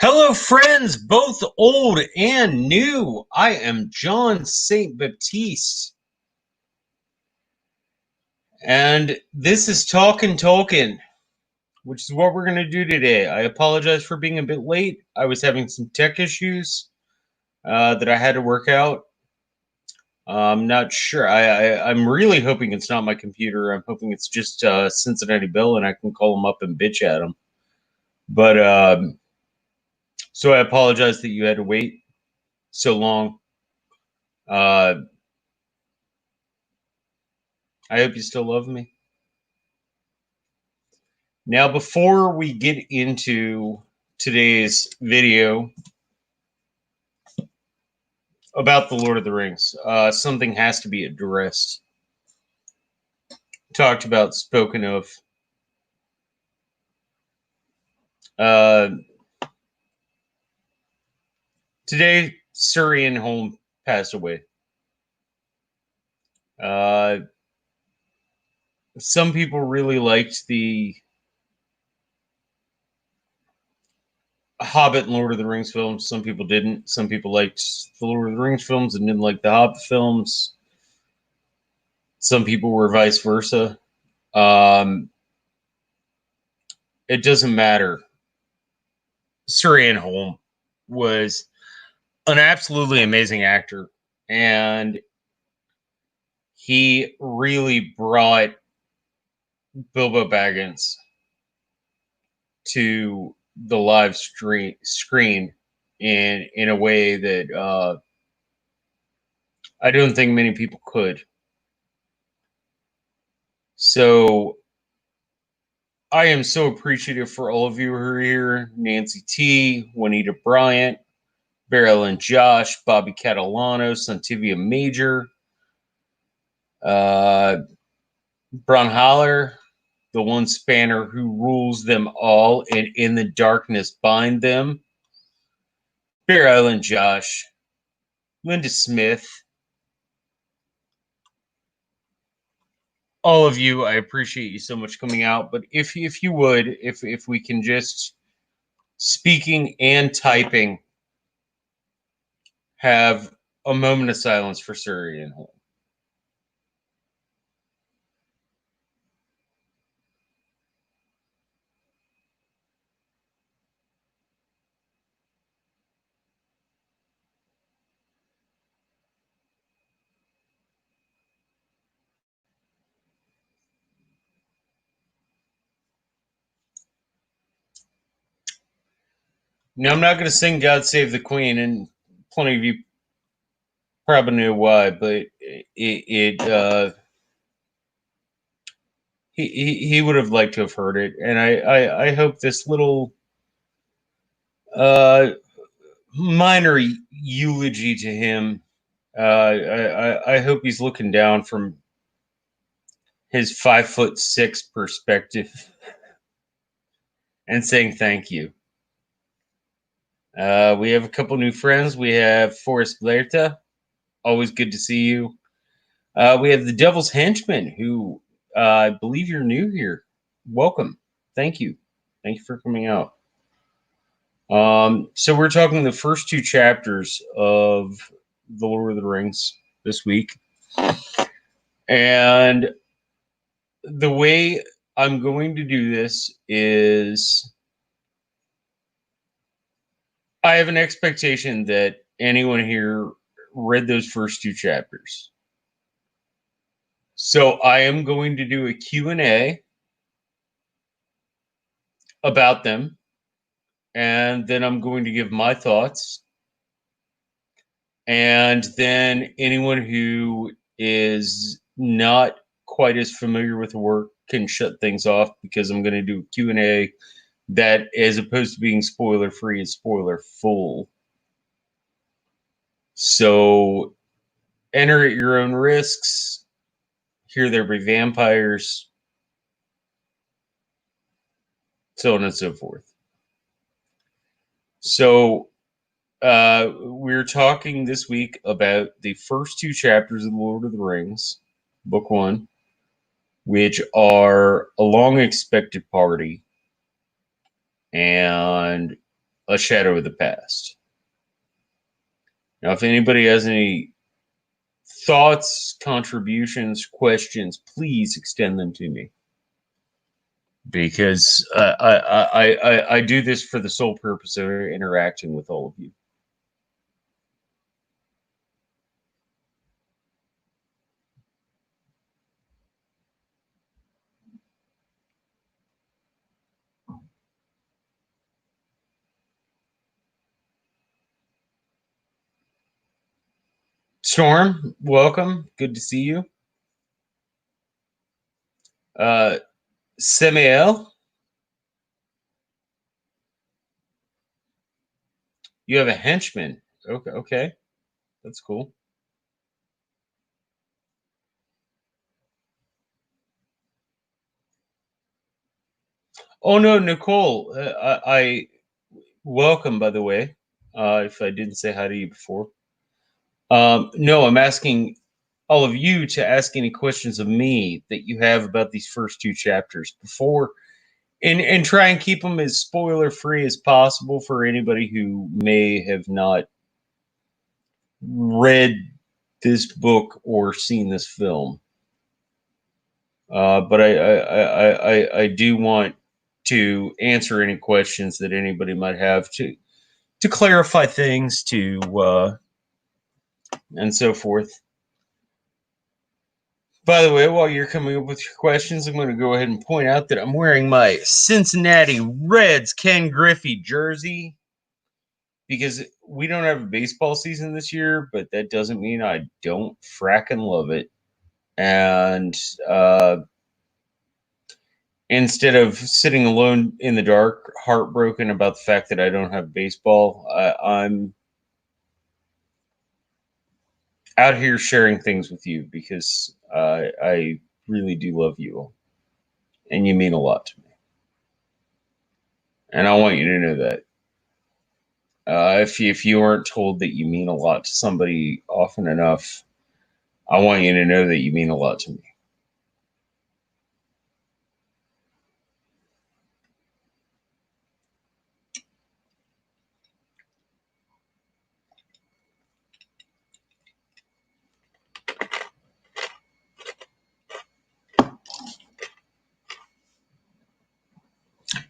Hello, friends, both old and new. I am John St. Baptiste, and this is Talkin Tolkien, which is what we're going to do today. I apologize for being a bit late. I was having some tech issues that I had to work out. I'm not sure. I'm really hoping it's not my computer. I'm hoping it's just Cincinnati Bill, and I can call him up and bitch at him. But so I apologize that you had to wait so long. I hope you still love me. Now, before we get into today's video about the Lord of the Rings, something has to be addressed. Talked about, spoken of. Today, Sir Ian Holm passed away. Some people really liked the Hobbit and Lord of the Rings films. Some people didn't. Some people liked the Lord of the Rings films and didn't like the Hobbit films. Some people were vice versa. It doesn't matter. Sir Ian Holm was an absolutely amazing actor, and he really brought Bilbo Baggins to the live screen in a way that I don't think many people could. So I am so appreciative for all of you who are here: Nancy T, Juanita Bryant, Beryl and Josh, Bobby Catalano, Santivia Major, Bron Holler, the one spanner who rules them all and in the darkness bind them, Beryl and Josh, Linda Smith, all of you. I appreciate you so much coming out. But if you would, if we can just, speaking and typing, have a moment of silence for Sir Ian Holm. Now, I'm not going to sing God Save the Queen, and plenty of you probably know why, but he would have liked to have heard it, and I hope this little minor eulogy to him, I hope he's looking down from his 5'6" perspective and saying thank you. We have a couple new friends. We have Forrest Blerta. Always good to see you. We have the Devil's Henchman, who I believe you're new here. Welcome. Thank you. Thank you for coming out. So we're talking the first two chapters of The Lord of the Rings this week. And the way I'm going to do this is I have an expectation that anyone here read those first two chapters. So I am going to do a Q&A about them, and then I'm going to give my thoughts. And then anyone who is not quite as familiar with the work can shut things off, because I'm going to do a Q&A that, as opposed to being spoiler free, is spoiler full. So enter at your own risks. Here there be vampires, so on and so forth. So we're talking this week about the first two chapters of The Lord of the Rings, Book 1, which are A Long Expected Party and A Shadow of the Past. Now, if anybody has any thoughts, contributions, questions, please extend them to me. Because I do this for the sole purpose of interacting with all of you. Storm, welcome. Good to see you. Semiel, you have a henchman. Okay, that's cool. Oh no, Nicole, I welcome, by the way. If I didn't say hi to you before, no, I'm asking all of you to ask any questions of me that you have about these first two chapters before, and try and keep them as spoiler free as possible for anybody who may have not read this book or seen this film. But I do want to answer any questions that anybody might have to clarify things and so forth. By the way, while you're coming up with your questions, I'm going to go ahead and point out that I'm wearing my Cincinnati Reds Ken Griffey jersey because we don't have a baseball season this year, but that doesn't mean I don't fracking love it. And instead of sitting alone in the dark, heartbroken about the fact that I don't have baseball, I'm out here sharing things with you because I really do love you all, and you mean a lot to me. And I want you to know that. If you aren't told that you mean a lot to somebody often enough, I want you to know that you mean a lot to me.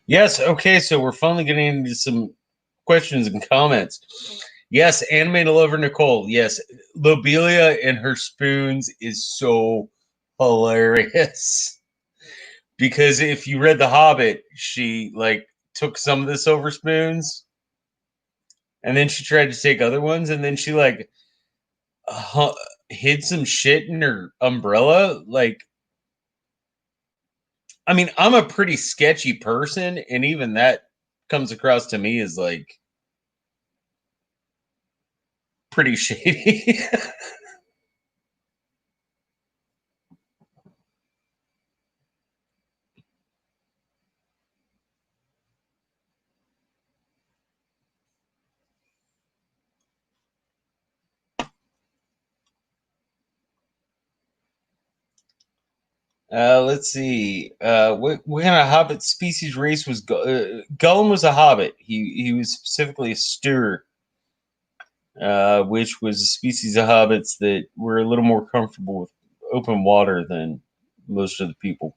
Yes, okay, so we're finally getting into some questions and comments. Yes, animated lover Nicole. Yes, Lobelia and her spoons is so hilarious. Because if you read The Hobbit, she like took some of the silver spoons and then she tried to take other ones and then she like hid some shit in her umbrella. Like, I mean, I'm a pretty sketchy person, and even that comes across to me as like pretty shady. Let's see. What kind of hobbit species race was Gollum? Was a hobbit. He was specifically a Styr, which was a species of hobbits that were a little more comfortable with open water than most of the people.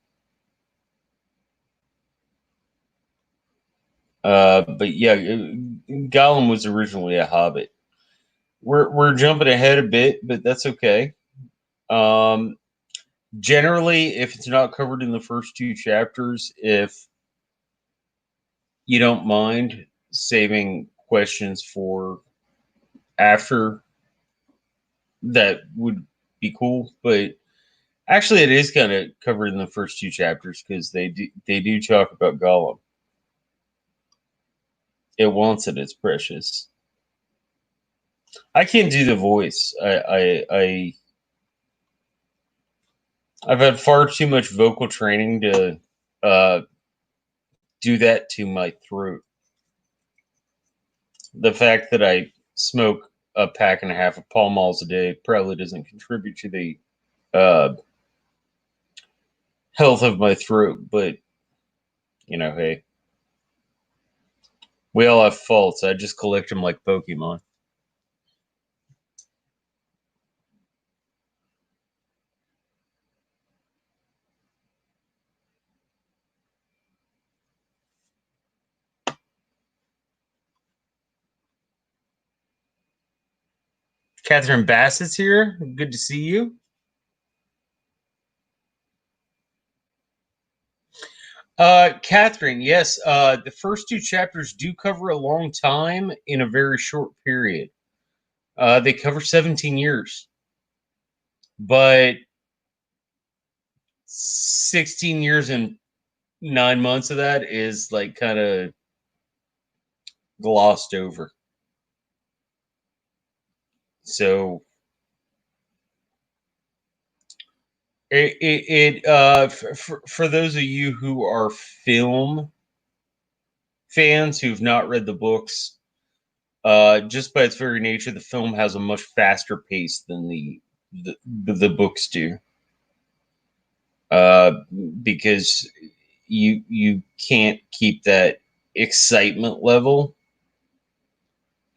But yeah, Gollum was originally a hobbit. We're jumping ahead a bit, but that's okay. Um, Generally, if it's not covered in the first two chapters, if you don't mind saving questions for after, that would be cool. But actually, it is kind of covered in the first two chapters because they do talk about Gollum. It wants it. It's precious. I can't do the voice. I've had far too much vocal training to uh, do that to my throat. The fact that I smoke a pack and a half of Pall Malls a day probably doesn't contribute to the uh, health of my throat, but hey. We all have faults. I just collect them like Pokemon. Catherine Bassett's here. Good to see you. Catherine, yes. The first two chapters do cover a long time in a very short period. They cover 17 years, but 16 years and 9 months of that is like kind of glossed over. So for those of you who are film fans who've not read the books, just by its very nature, the film has a much faster pace than the books do. Uh, because you can't keep that excitement level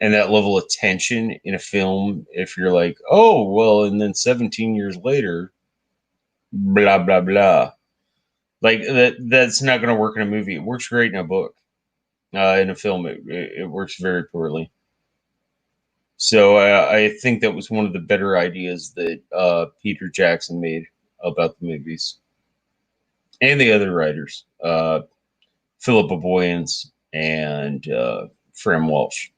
and that level of tension in a film if you're like, oh well, and then 17 years later, blah blah blah. Like that's not going to work in a movie. It works great in a book. In a film, it works very poorly. So I think that was one of the better ideas that Peter Jackson made about the movies, and the other writers, Philippa Boyens and Fram Walsh.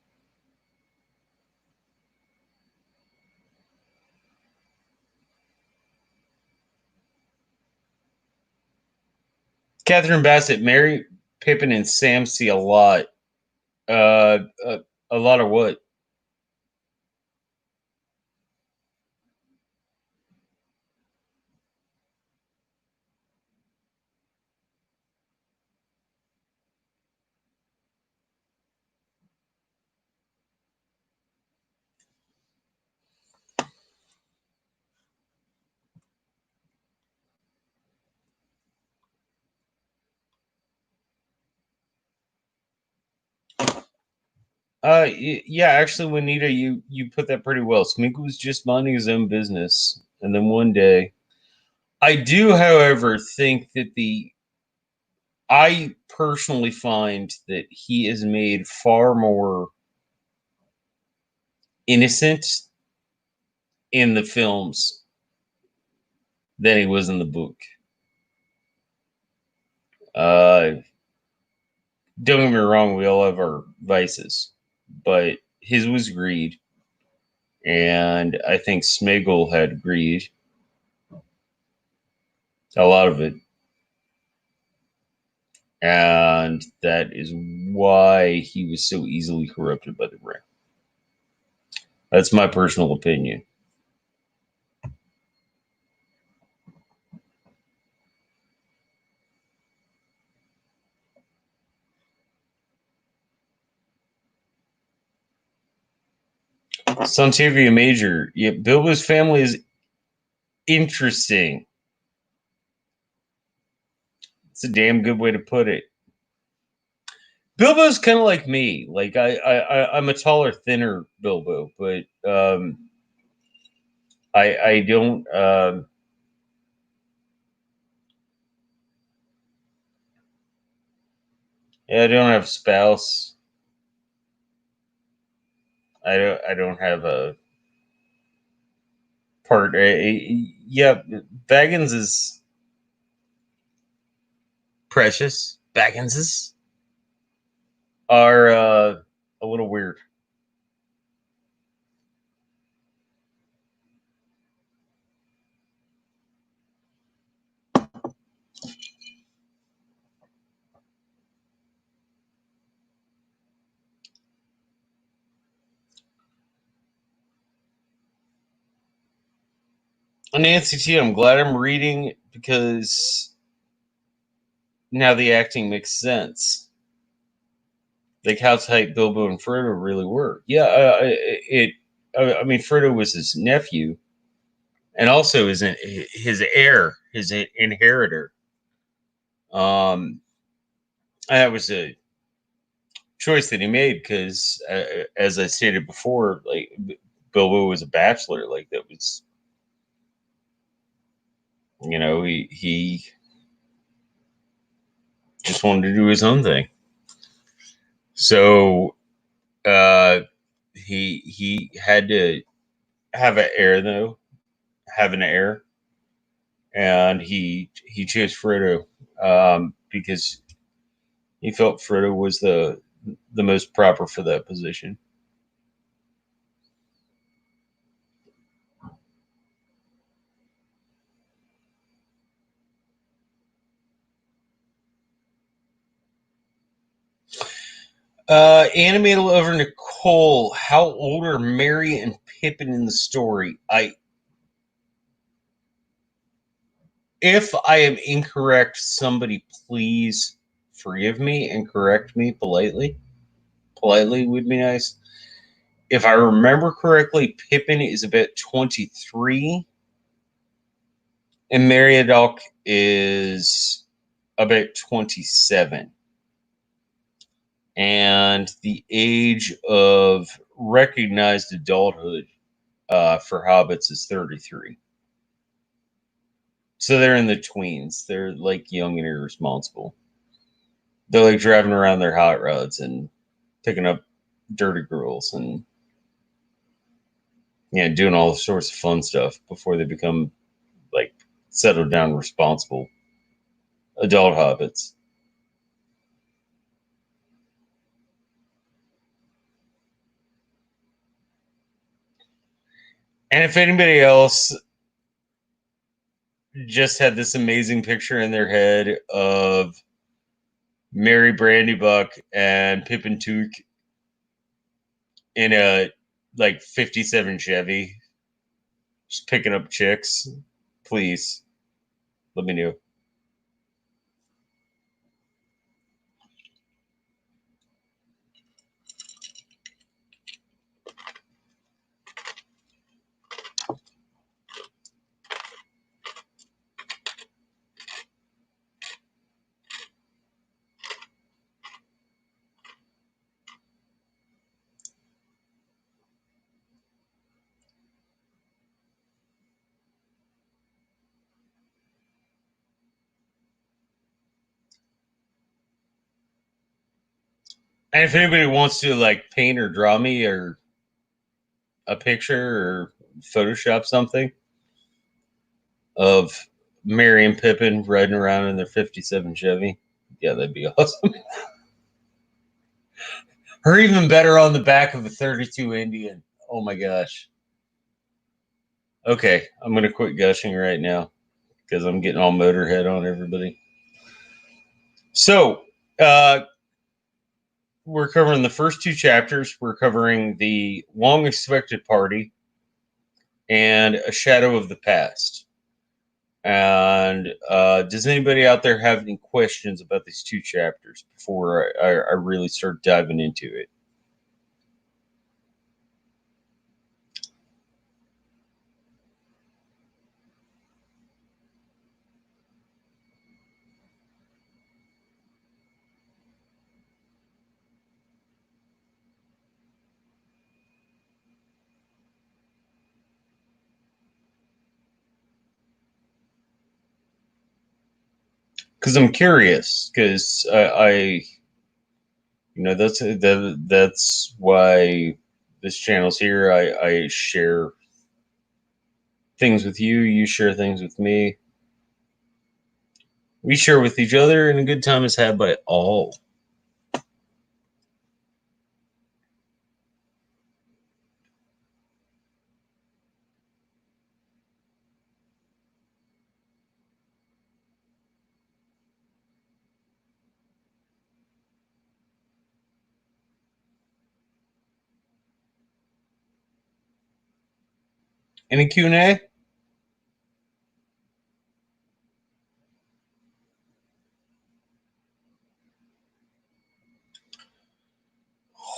Catherine Bassett, Mary Pippin, and Sam see a lot. Uh, a lot of what? Yeah, actually, Juanita, you put that pretty well. Smeagol was just minding his own business, and then one day, I do, however, think that I personally find that he is made far more innocent in the films than he was in the book. Uh, don't get me wrong, we all have our vices, but his was greed, and I think Smeagol had greed, a lot of it, and that is why he was so easily corrupted by the ring. That's my personal opinion. Suntavia Major, yeah, Bilbo's family is interesting. It's a damn good way to put it. Bilbo's kind of like me. Like I'm a taller, thinner Bilbo, but I don't. Yeah, I don't have a spouse. I don't have a part. Yeah, Baggins is precious. Bagginses are a little weird. Nancy T, I'm glad I'm reading because now the acting makes sense. Like how tight Bilbo and Frodo really were. Yeah, I mean, Frodo was his nephew, and also his heir, his inheritor. That was a choice that he made because, as I stated before, like Bilbo was a bachelor. Like that was, he just wanted to do his own thing. So he had to have an heir, though, have an heir, and he chose Frodo because he felt Frodo was the most proper for that position. Animated over Nicole. How old are Merry and Pippin in the story? If I am incorrect, somebody please forgive me and correct me politely. Politely would be nice. If I remember correctly, Pippin is about 23, and Meriadoc is about 27. And the age of recognized adulthood for hobbits is 33. So they're in the tweens. They're like young and irresponsible. They're like driving around their hot rods and picking up dirty girls and doing all sorts of fun stuff before they become like settled down, responsible adult hobbits. And if anybody else just had this amazing picture in their head of Mary Brandybuck and Pippin Took in a like 57 Chevy, just picking up chicks, please let me know. And if anybody wants to like paint or draw me or a picture or Photoshop something of Mary and Pippin riding around in their 57 Chevy, yeah, that'd be awesome. Or even better, on the back of a 32 Indian. Oh my gosh. Okay, I'm going to quit gushing right now because I'm getting all Motorhead on everybody. So, we're covering the first two chapters. We're covering the long expected party and a shadow of the past. And does anybody out there have any questions about these two chapters before I really start diving into it? Because I'm curious. Because that's why this channel's here. I share things with you. You share things with me. We share with each other, and a good time is had by all. Any Q&A?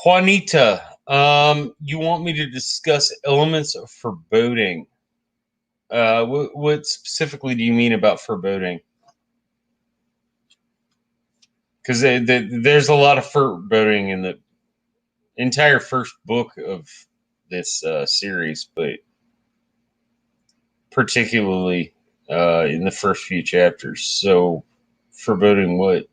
Juanita, you want me to discuss elements of foreboding? What specifically do you mean about foreboding? Because there's a lot of foreboding in the entire first book of this series, but particularly in the first few chapters. So, foreboding what?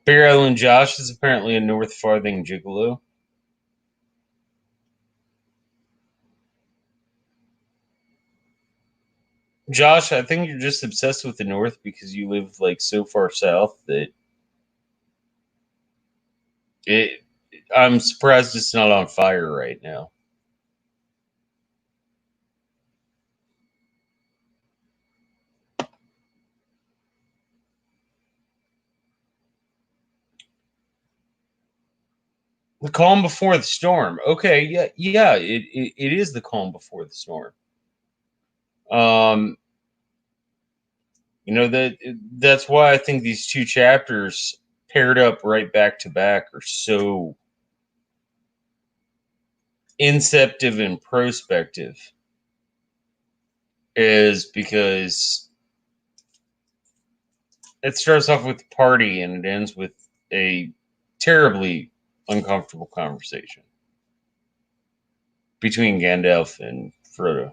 Bear Island Josh is apparently a North Farthing gigolo. Josh, I think you're just obsessed with the North because you live like so far south that it. I'm surprised it's not on fire right now. The calm before the storm. Okay, yeah. It is the calm before the storm. Um, that's why I think these two chapters paired up right back to back are so inceptive and prospective. Is because it starts off with the party and it ends with a terribly uncomfortable conversation between Gandalf and Frodo.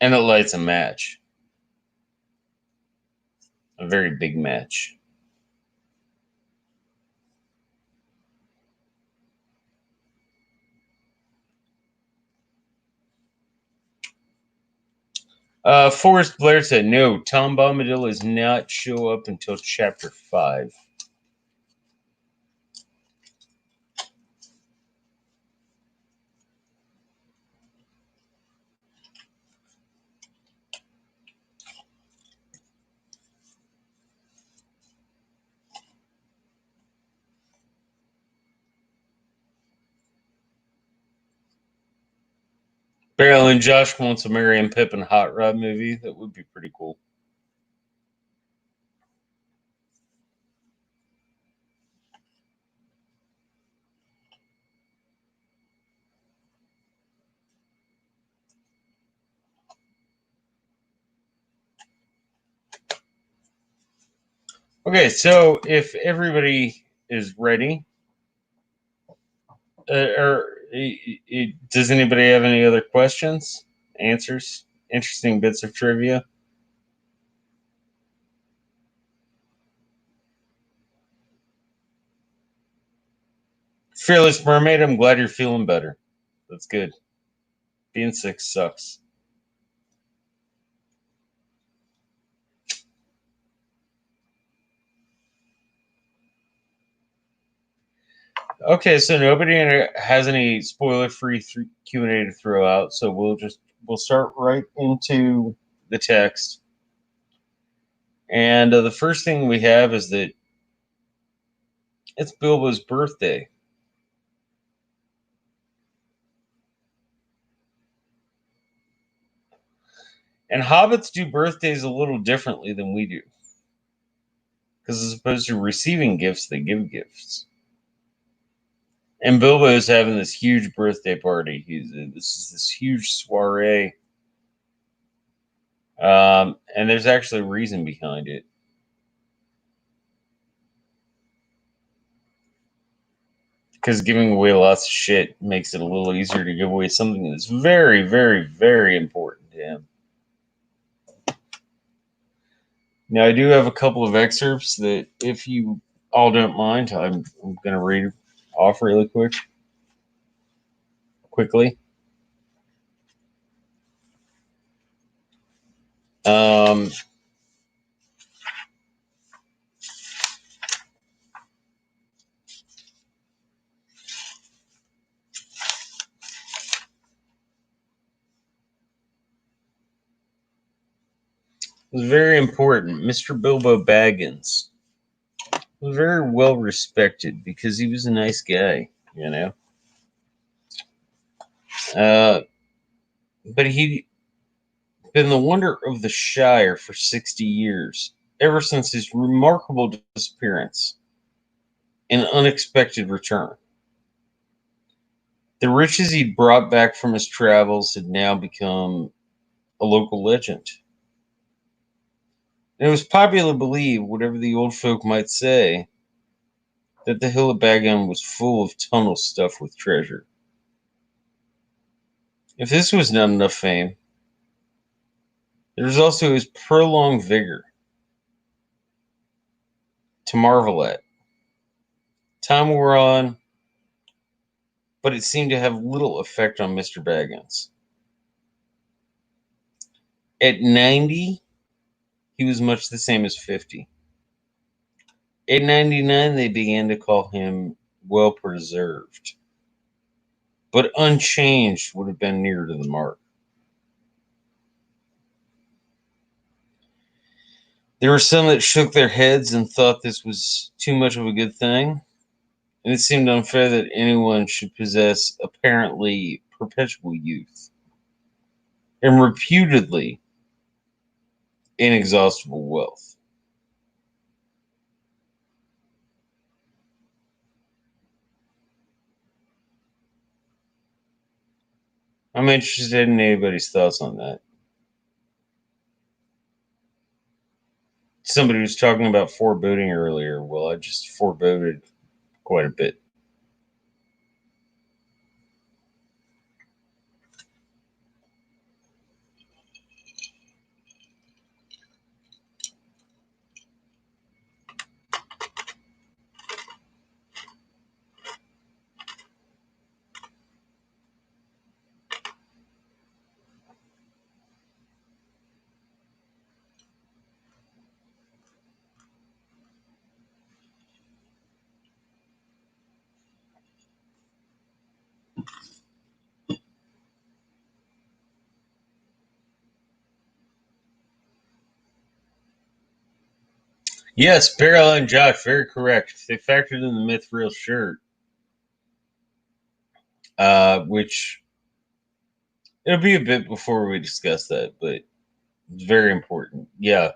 And it lights a match. A very big match. Forrest Blair said, no, Tom Bombadil does not show up until chapter 5. Barrel and Josh wants a Mary and Pippin Hot Rod movie. That would be pretty cool. Okay, so if everybody is ready, does anybody have any other questions, answers, interesting bits of trivia? Fearless Mermaid, I'm glad you're feeling better. That's good. Being sick sucks. Okay, so nobody has any spoiler-free Q&A to throw out, so we'll start right into the text. And the first thing we have is that it's Bilbo's birthday. And hobbits do birthdays a little differently than we do. Because as opposed to receiving gifts, they give gifts. And Bilbo is having this huge birthday party. This is this huge soiree. And there's actually a reason behind it. Because giving away lots of shit makes it a little easier to give away something that's very, very, very important to him. Now, I do have a couple of excerpts that, if you all don't mind, I'm going to read off really quickly. It was very important. Mr. Bilbo Baggins was very well respected because he was a nice guy, you know. But he'd been the wonder of the Shire for 60 years, ever since his remarkable disappearance. an unexpected return. The riches he'd brought back from his travels had now become a local legend. And it was popularly believed, whatever the old folk might say, that the hill of Bagan was full of tunnel stuffed with treasure. If this was not enough fame, there was also his prolonged vigor to marvel at. Time wore on, but it seemed to have little effect on Mr. Baggins. At 90, he was much the same as 50. At 99, they began to call him well preserved, but unchanged would have been nearer to the mark. There were some that shook their heads and thought this was too much of a good thing, and it seemed unfair that anyone should possess apparently perpetual youth and reputedly inexhaustible wealth. I'm interested in anybody's thoughts on that. Somebody was talking about foreboding earlier. Well, I just foreboded quite a bit. Yes, Barrel and Josh, very correct. They factored in the mithril shirt, which it'll be a bit before we discuss that, but it's very important. Yeah,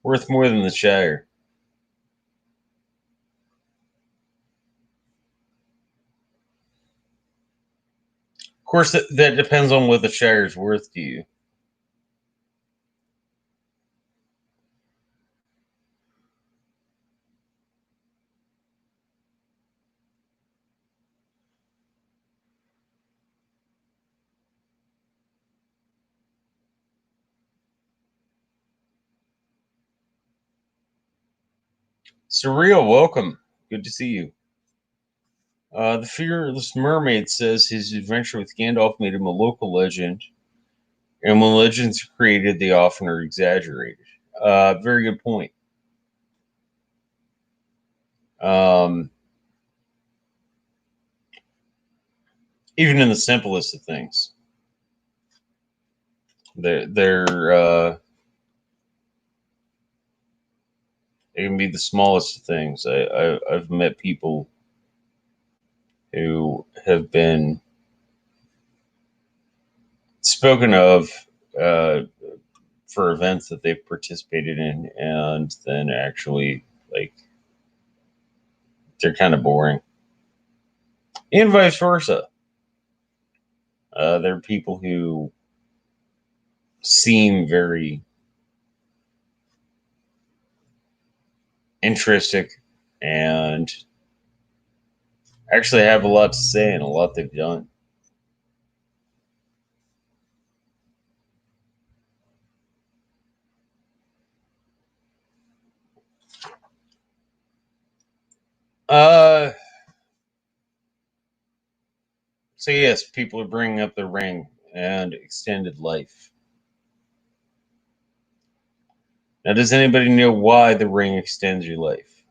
worth more than the Shire. Of course, that depends on what the Shire's worth to you. Surreal, welcome. Good to see you. The Fearless Mermaid says his adventure with Gandalf made him a local legend, and when legends are created, they often are exaggerated. Very good point. Um, Even in the simplest of things, they're it can be the smallest of things. I've met people who have been spoken of uh, for events that they've participated in, and then actually like they're kind of boring, and vice versa. There are people who seem very interesting and actually have a lot to say and a lot they've done. Uh, so yes, people are bringing up the ring and extended life. Now, does anybody know why the ring extends your life?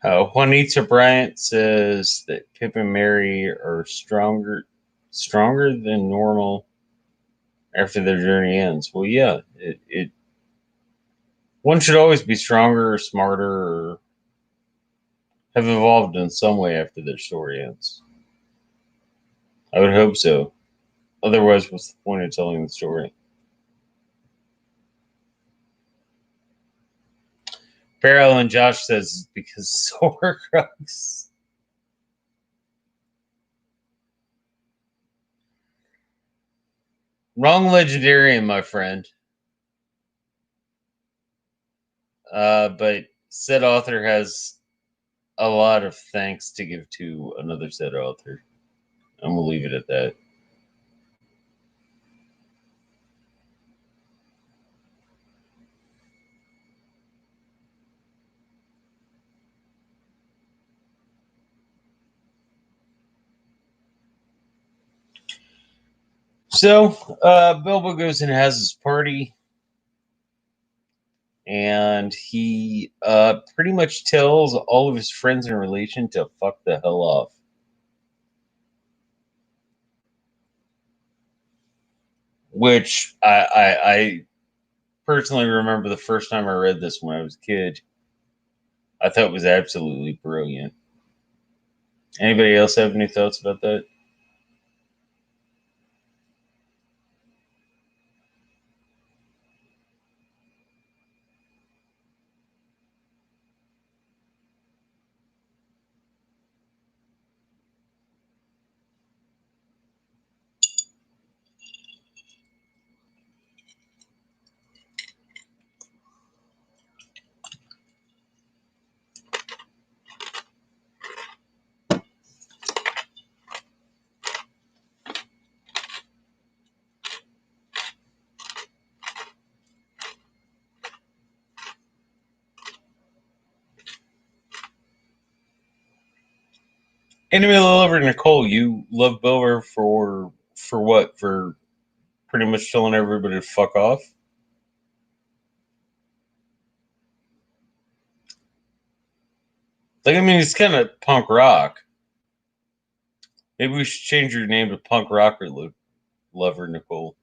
Juanita Bryant says that Pip and Mary are stronger than normal after their journey ends. Well, yeah, it One should always be stronger or smarter or have evolved in some way after their story ends. I would hope so. Otherwise, what's the point of telling the story? Farrell and Josh says because Horcrux. Wrong legendarian, my friend. But said author has a lot of thanks to give to another said author. And we'll leave it at that. So, Bilbo goes and has his party. And he pretty much tells all of his friends in relation to fuck the hell off. Which I personally remember the first time I read this when I was a kid. I thought it was absolutely brilliant. Anybody else have any thoughts about that? Anyway, over Nicole, you love Bilbo for what? For pretty much telling everybody to fuck off? Like, I mean, it's kind of punk rock. Maybe we should change your name to Punk Rocker Lover Nicole.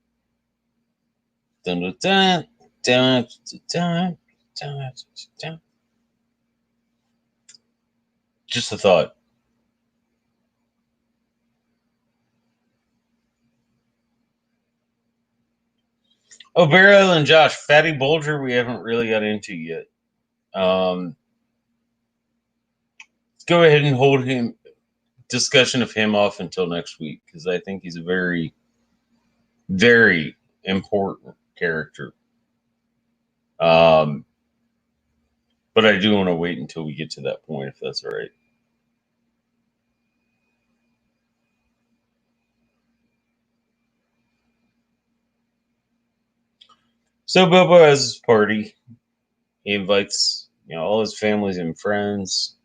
Dun, dun, dun, dun, dun, dun, dun. Just a thought. Oh, Beryl and Josh, Fatty Bulger, we haven't really got into yet. Let's go ahead and hold him discussion of him off until next week because I think he's a very, very important character. But I do want to wait until we get to that point, if that's all right. So Bilbo has his party. He invites, all his families and friends.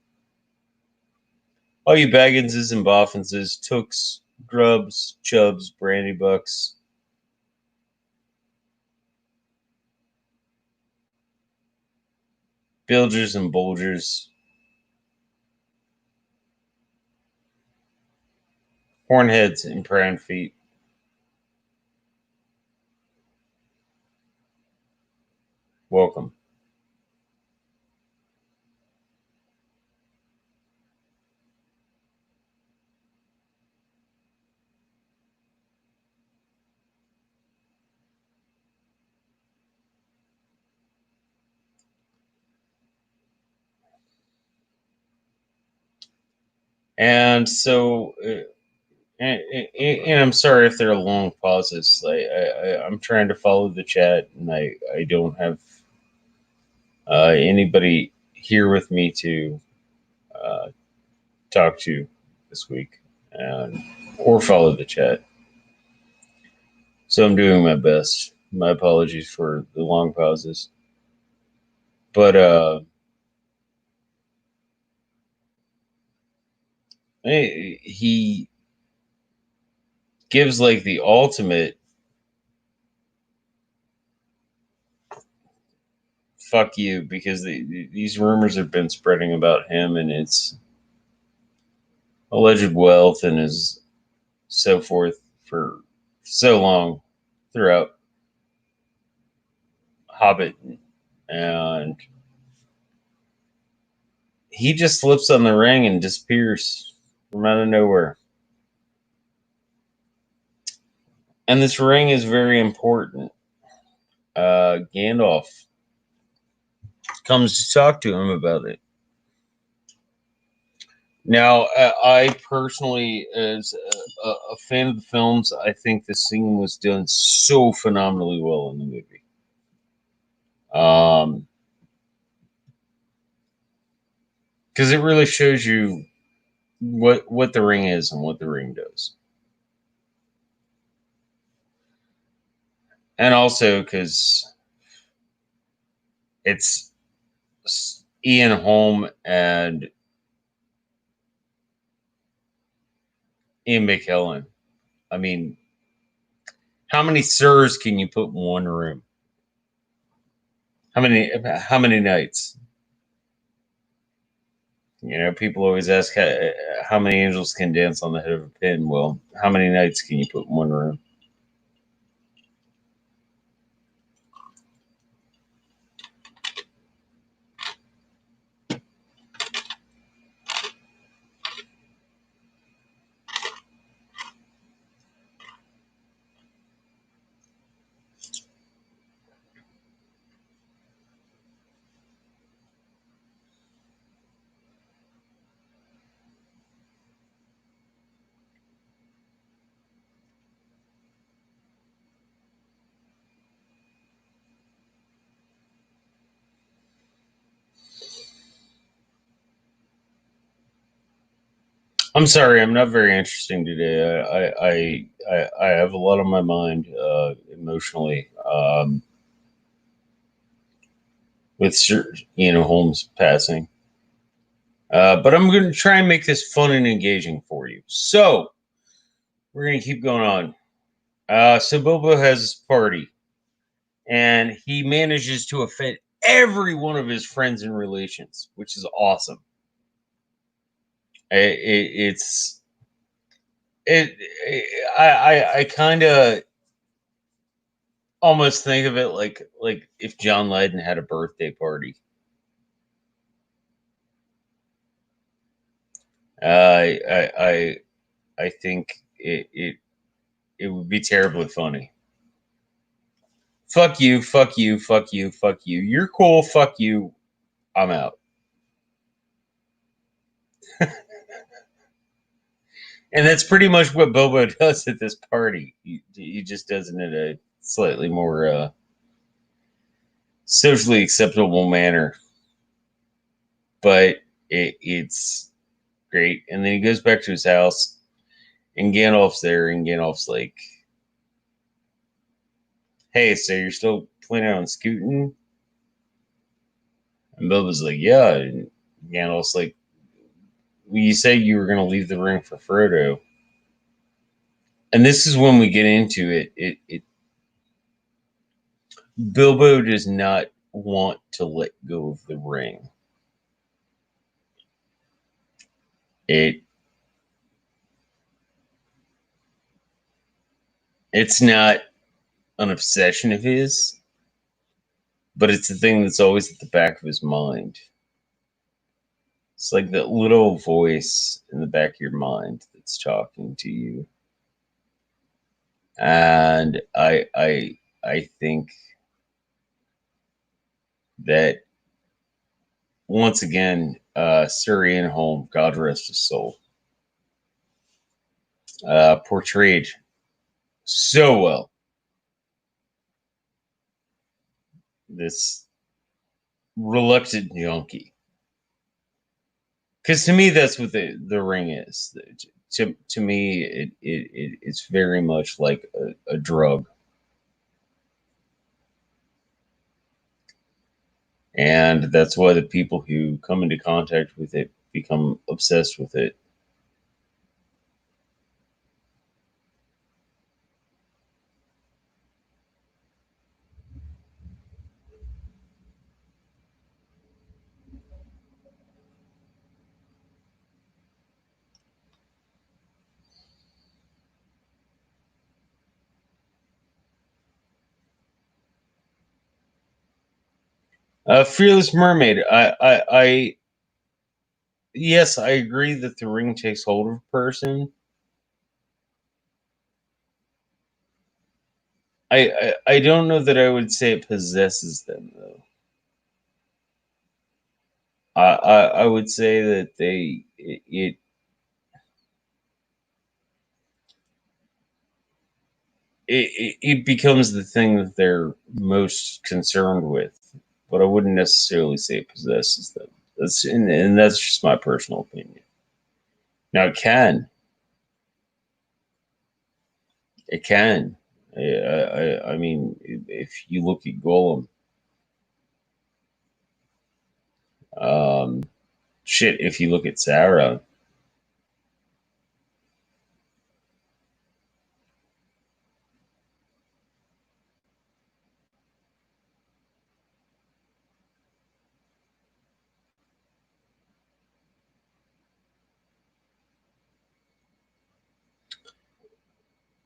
All you Bagginses and Boffinses, Tooks, Grubs, Chubs, Brandybucks. Bilgers and Bulgers. Hornheads and Pran Feet. Welcome. And so, and I'm sorry if there are long pauses. I'm trying to follow the chat, and I don't have anybody here with me to talk to this week, or follow the chat. So I'm doing my best. My apologies for the long pauses, but he gives like the ultimate fuck you because these rumors have been spreading about him and its alleged wealth and his so forth for so long throughout Hobbit and he just slips on the ring and disappears from out of nowhere. And this ring is very important. Gandalf comes to talk to him about it. Now, I personally, as a fan of the films, I think the scene was done so phenomenally well in the movie. Because it really shows you what the ring is and what the ring does. And also because it's Ian Holm and Ian McKellen. I mean, how many sirs can you put in one room? How many nights? You know, people always ask how many angels can dance on the head of a pin. Well, how many nights can you put in one room? I'm sorry, I'm not very interesting today. I have a lot on my mind emotionally with Sir Ian Holmes passing. But I'm going to try and make this fun and engaging for you. So we're going to keep going on. So Bilbo has his party, and he manages to offend every one of his friends and relations, which is awesome. It's it. I kind of almost think of it like if John Lydon had a birthday party. I think it would be terribly funny. Fuck you, fuck you, fuck you, fuck you. You're cool, fuck you. I'm out. And that's pretty much what Bilbo does at this party. He just does it in a slightly more socially acceptable manner. But it's great. And then he goes back to his house, and Gandalf's there, and Gandalf's like, hey, so you're still planning on scooting? And Bilbo's like, yeah. And Gandalf's like, well, you said you were going to leave the ring for Frodo. And this is when we get into it. Bilbo does not want to let go of the ring. It's not an obsession of his, but it's the thing that's always at the back of his mind. It's like that little voice in the back of your mind that's talking to you. And I think that once again, Sir Ian Holm, God rest his soul, portrayed so well this reluctant donkey. Because to me, that's what the ring is. To me, it's very much like a drug. And that's why the people who come into contact with it become obsessed with it. Fearless Mermaid. Yes, I agree that the ring takes hold of a person. I don't know that I would say it possesses them though. I would say that it becomes the thing that they're most concerned with, but I wouldn't necessarily say it possesses them. And that's just my personal opinion. Now it can. I mean, if you look at Golem, um, shit. If you look at Sarah,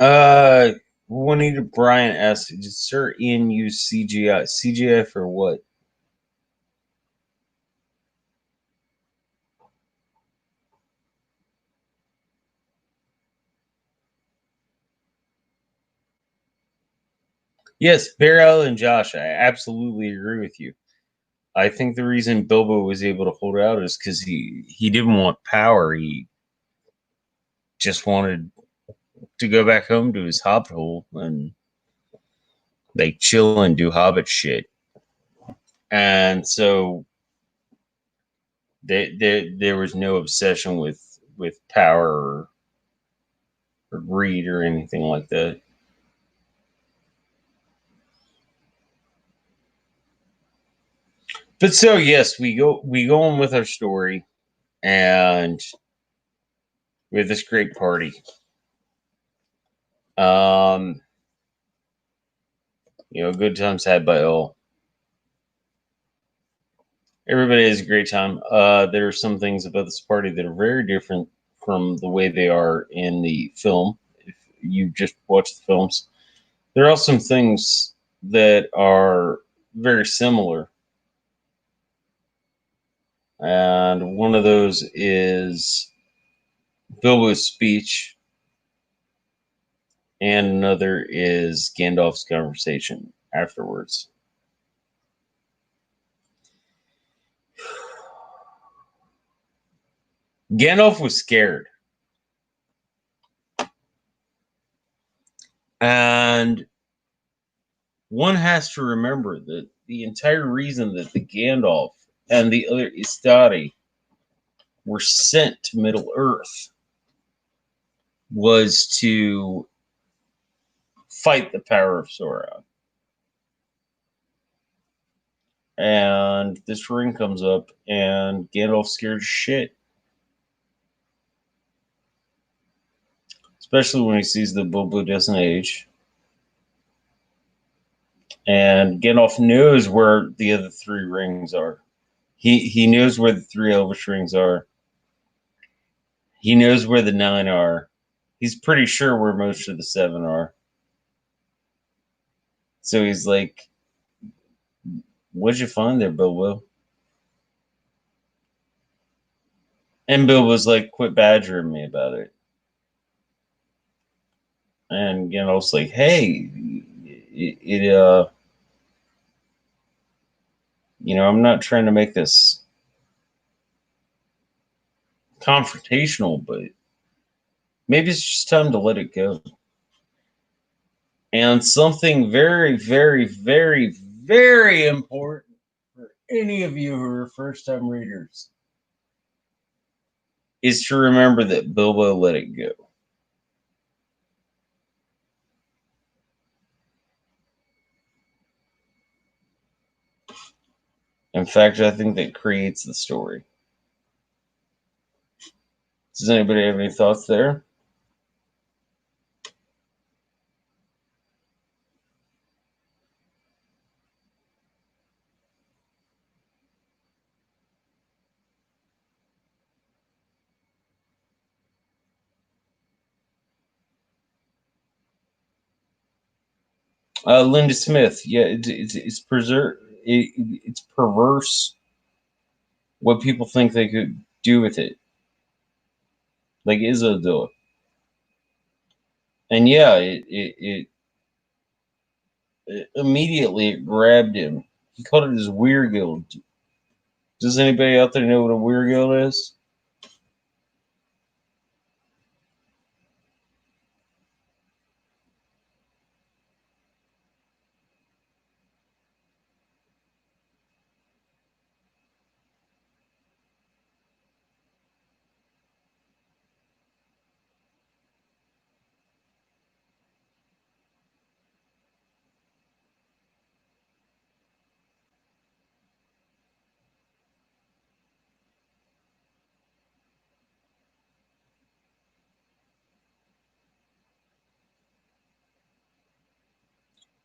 uh, Juanita Bryant asked, "Did Sir Ian use CGI? CGI for what?" Yes, Beryl and Josh, I absolutely agree with you. I think the reason Bilbo was able to hold out is because he didn't want power. He just wanted to go back home to his hobbit hole and like chill and do hobbit shit. And so there was no obsession with power or greed or anything like that. But so yes, we go on with our story, and we have this great party. Um, good times had by all. Everybody has a great time. There are some things about this party that are very different from the way they are in the film. If you just watch the films, there are some things that are very similar, and one of those is Bilbo's speech, and another is Gandalf's conversation afterwards. Gandalf was scared, and one has to remember that the entire reason that the Gandalf and the other Istari were sent to Middle Earth was to fight the power of Sauron. And this ring comes up, and Gandalf's scared as shit. Especially when he sees that Bilbo doesn't age. And Gandalf knows where the other three rings are. He knows where the three Elvish rings are. He knows where the 9 are. He's pretty sure where most of the 7 are. So he's like, "What'd you find there, Bilbo?" And Bilbo's like, "Quit badgering me about it." And Gandalf's like, "Hey, I'm not trying to make this confrontational, but maybe it's just time to let it go." And something very, very, very, very important for any of you who are first time readers is to remember that Bilbo let it go. In fact, I think that creates the story. Does anybody have any thoughts there? Linda Smith, yeah, it's preserved. it's perverse what people think they could do with it. Like Isildur. And yeah, it immediately it grabbed him. He called it his weird guild. Does anybody out there know what a weird guild is?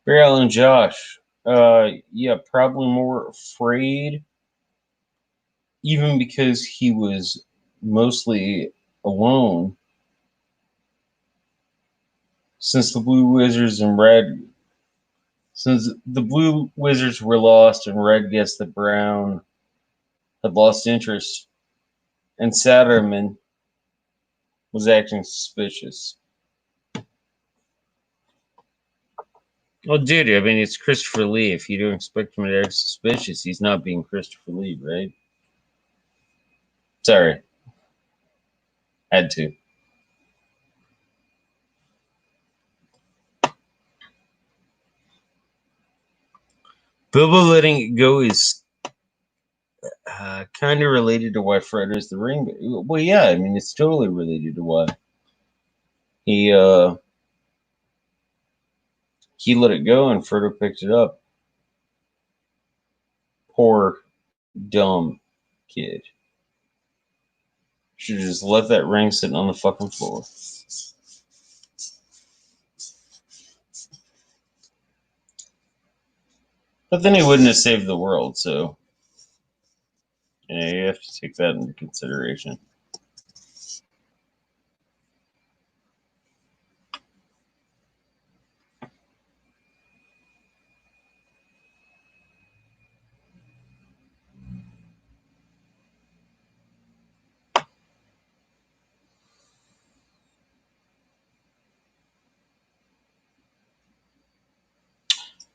Barrel and Josh. Yeah, probably more afraid, even because he was mostly alone. Since the Blue Wizards and Red, since the Blue Wizards were lost and Red guessed that Brown had lost interest, and Satterman was acting suspicious. Well, dude, I mean, it's Christopher Lee. If you don't expect him to act suspicious, he's not being Christopher Lee, right? Sorry. Had to. Bilbo letting it go is kind of related to why Frodo's the ring. Well, yeah, I mean, it's totally related to why he he let it go and Frodo picked it up. Poor dumb kid. Should have just left that ring sitting on the fucking floor. But then he wouldn't have saved the world, so you have to take that into consideration.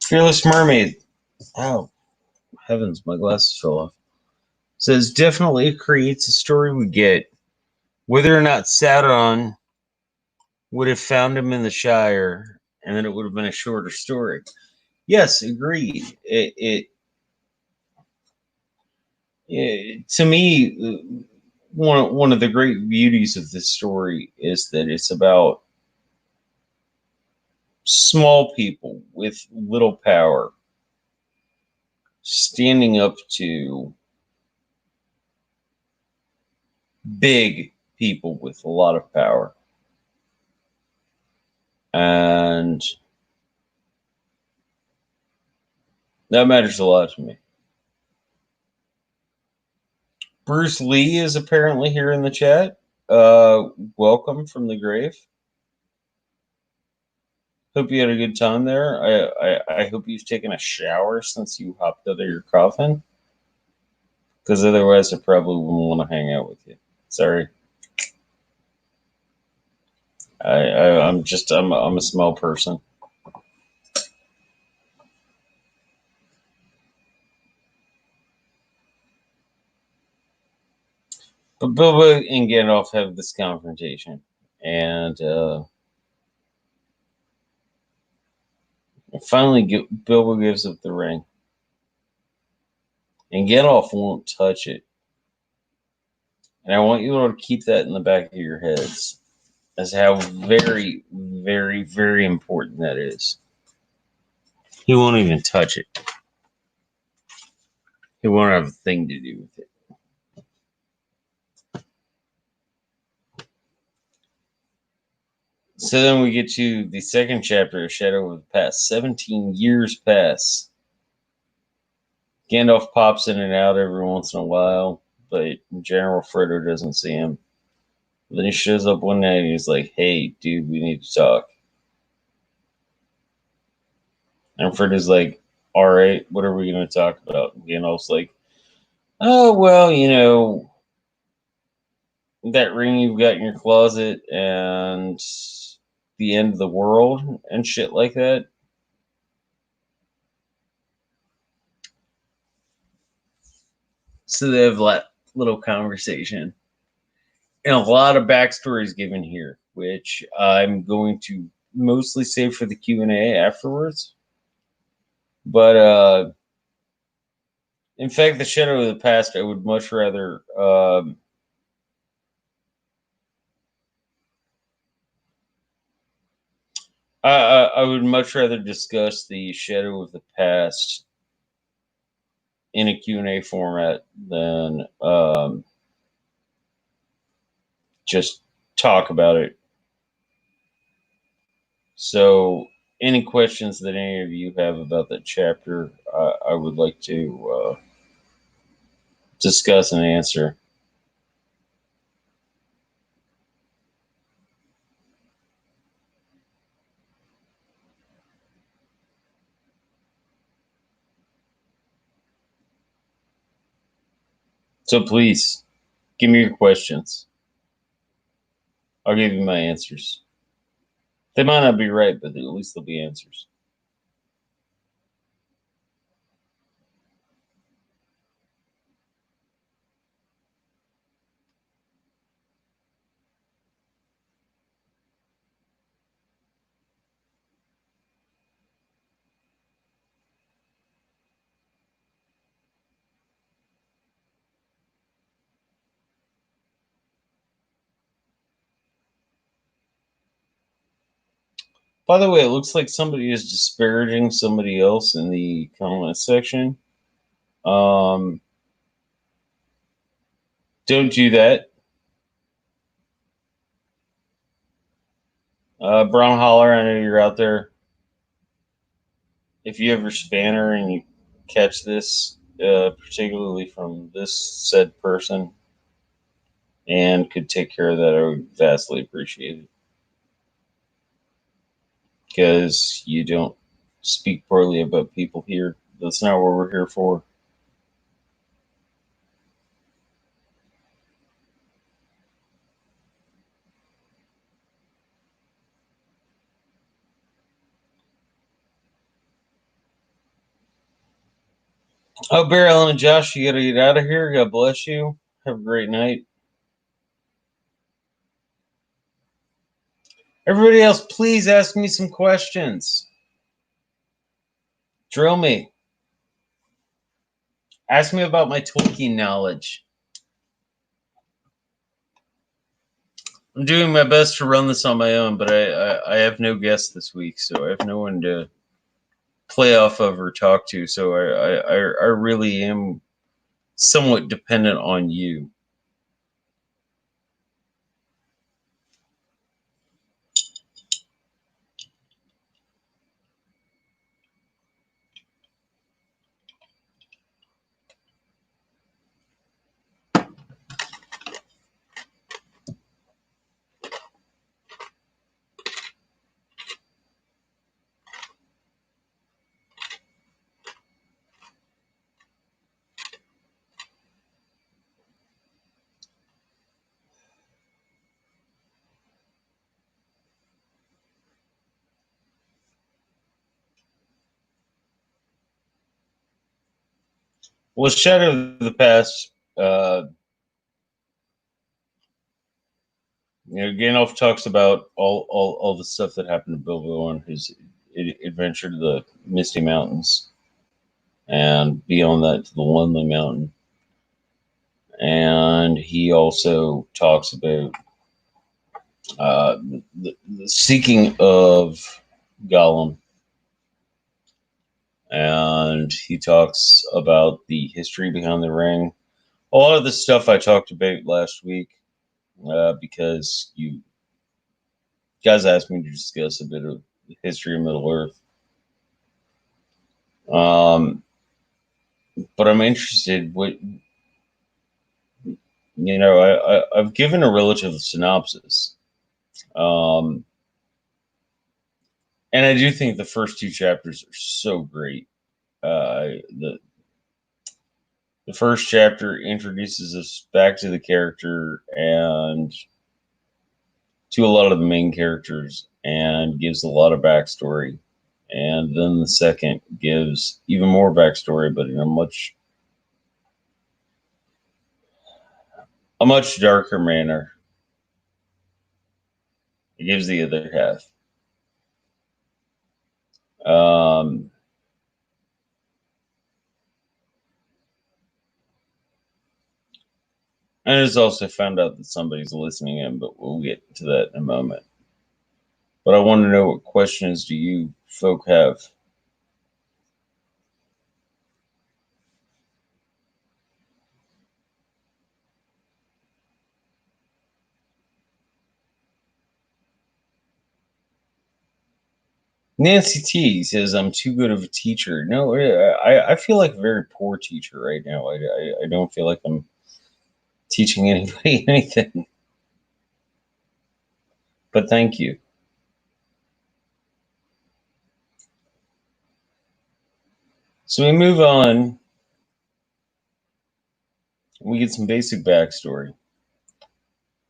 Fearless Mermaid. Oh, heavens, my glasses fell off. Says definitely creates a story we get. Whether or not Sauron would have found him in the Shire, and then it would have been a shorter story. Yes, agreed. To me, one of the great beauties of this story is that it's about small people with little power standing up to big people with a lot of power. And that matters a lot to me. Bruce Lee is apparently here in the chat. Welcome from the grave. Hope you had a good time there. I hope you've taken a shower since you hopped out of your coffin. Because otherwise I probably wouldn't want to hang out with you. Sorry. I'm a small person. But Bilbo and Gandalf have this confrontation, and finally Bilbo gives up the ring, and Gandalf won't touch it. And I want you all to keep that in the back of your heads as how very, very, very important that is. He won't even touch it. He won't have a thing to do with it. So then we get to the second chapter of Shadow of the Past. 17 years pass. Gandalf pops in and out every once in a while, but in general, Frodo doesn't see him. Then he shows up one night and he's like, hey, dude, we need to talk. And Frodo's like, all right, what are we going to talk about? And Gandalf's like, oh, well, that ring you've got in your closet and the end of the world and shit like that. So they have that little conversation. And a lot of backstory is given here, which I'm going to mostly save for the Q&A afterwards. But in fact, the Shadow of the Past, I would much rather I would much rather discuss the Shadow of the Past in a Q&A format than just talk about it. So, any questions that any of you have about that chapter, I would like to discuss and answer. So please, give me your questions. I'll give you my answers. They might not be right, but at least they'll be answers. By the way, it looks like somebody is disparaging somebody else in the comment section. Don't do that. Brown Holler, I know you're out there. If you ever spanner and you catch this, particularly from this said person, and could take care of that, I would vastly appreciate it. Because you don't speak poorly about people here. That's not what we're here for. Oh, Barry Allen and Josh, you gotta get out of here. God bless you. Have a great night. Everybody else, please ask me some questions. Drill me. Ask me about my Tolkien knowledge. I'm doing my best to run this on my own, but I have no guests this week, so I have no one to play off of or talk to. So I really am somewhat dependent on you. Well, Shadow of the Past, Gandalf talks about all the stuff that happened to Bilbo on his adventure to the Misty Mountains, and beyond that to the Lonely Mountain. And he also talks about the seeking of Gollum, and he talks about the history behind the ring. A lot of the stuff I talked about last week, because you guys asked me to discuss a bit of the history of Middle Earth. But I'm interested. I've given a relative synopsis, and I do think the first two chapters are so great. The first chapter introduces us back to the character and to a lot of the main characters and gives a lot of backstory. And then the second gives even more backstory, but in a much darker manner. It gives the other half. And it's also found out that somebody's listening in, but we'll get to that in a moment. But I want to know, what questions do you folk have? Nancy T says, I'm too good of a teacher. No, I feel like a very poor teacher right now. I don't feel like I'm teaching anybody anything. But thank you. So we move on. We get some basic backstory.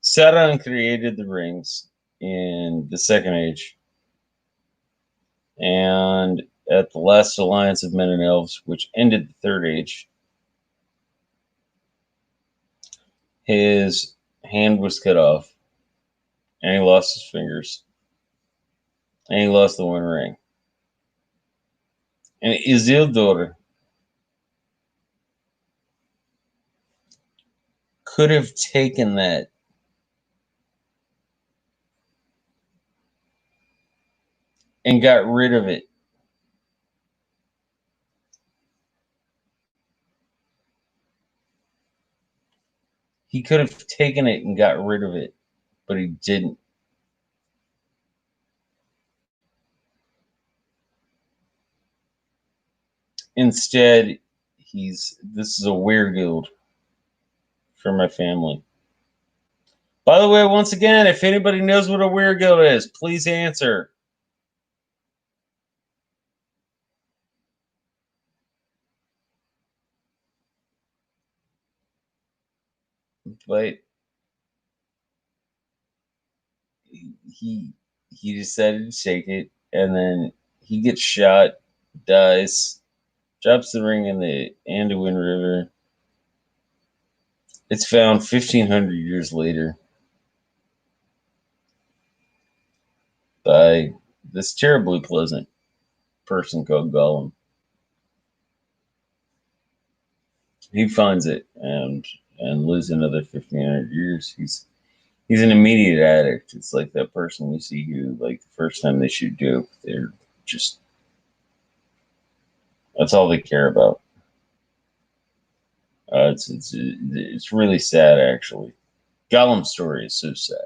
Sauron created the rings in the Second Age. And at the last alliance of men and elves, which ended the Third Age, his hand was cut off, and he lost his fingers, and he lost the One Ring. And Isildur could have taken that and got rid of it. He could have taken it and got rid of it, but he didn't. Instead, this is a weird for my family. By the way, once again, if anybody knows what a weird is, please answer. But he decided to take it, and then he gets shot, dies, drops the ring in the Anduin River. It's found 1,500 years later by this terribly pleasant person called Gollum. He finds it and lives another 1,500 years. He's an immediate addict. It's like that person you see who, like, the first time they shoot dope, they're just, that's all they care about. It's really sad, actually. Gollum's story is so sad.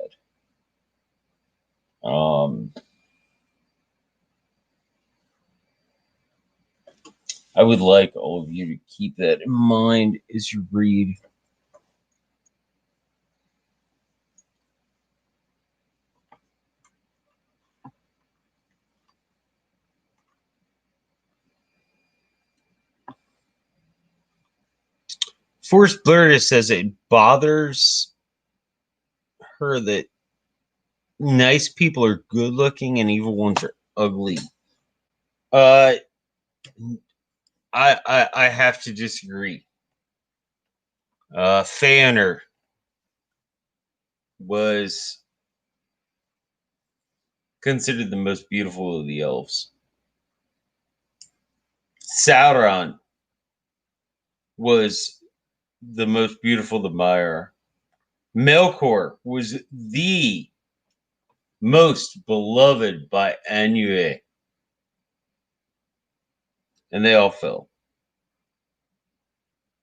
I would like all of you to keep that in mind as you read. Forrest Blurtis says it bothers her that nice people are good looking and evil ones are ugly. I have to disagree. Fëanor was considered the most beautiful of the elves. Sauron was the most beautiful of the Maiar. Melkor was the most beloved by Anue. And they all fell.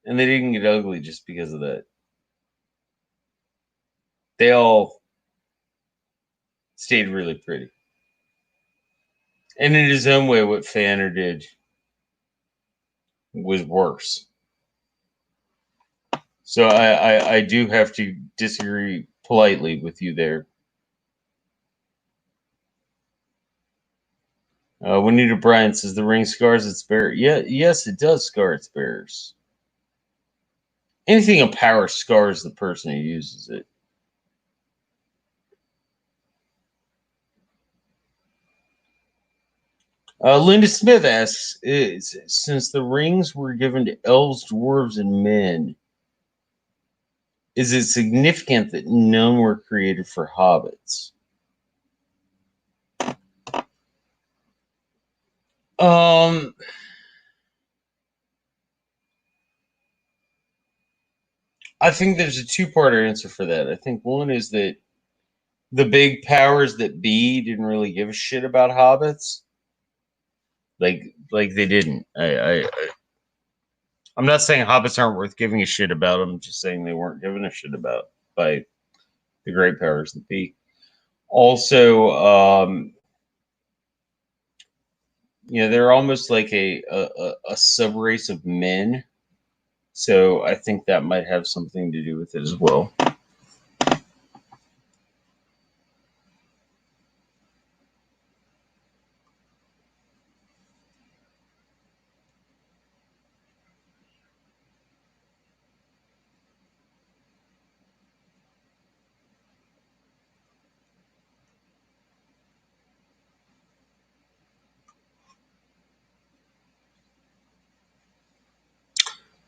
And they didn't get ugly just because of that. They all stayed really pretty. And in his own way, what Fëanor did was worse. So I do have to disagree politely with you there. Juanita Bryan says the ring scars its bearer. Yeah, yes, it does scar its bearers. Anything of power scars the person who uses it. Linda Smith asks, since the rings were given to elves, dwarves, and men, is it significant that none were created for hobbits? Um, I think there's a two-part answer for that. I think one is that the big powers that be didn't really give a shit about hobbits. Like they didn't. I'm not saying hobbits aren't worth giving a shit about. I'm just saying they weren't given a shit about by the great powers that be. Also, they're almost like a sub race of men. So I think that might have something to do with it as well.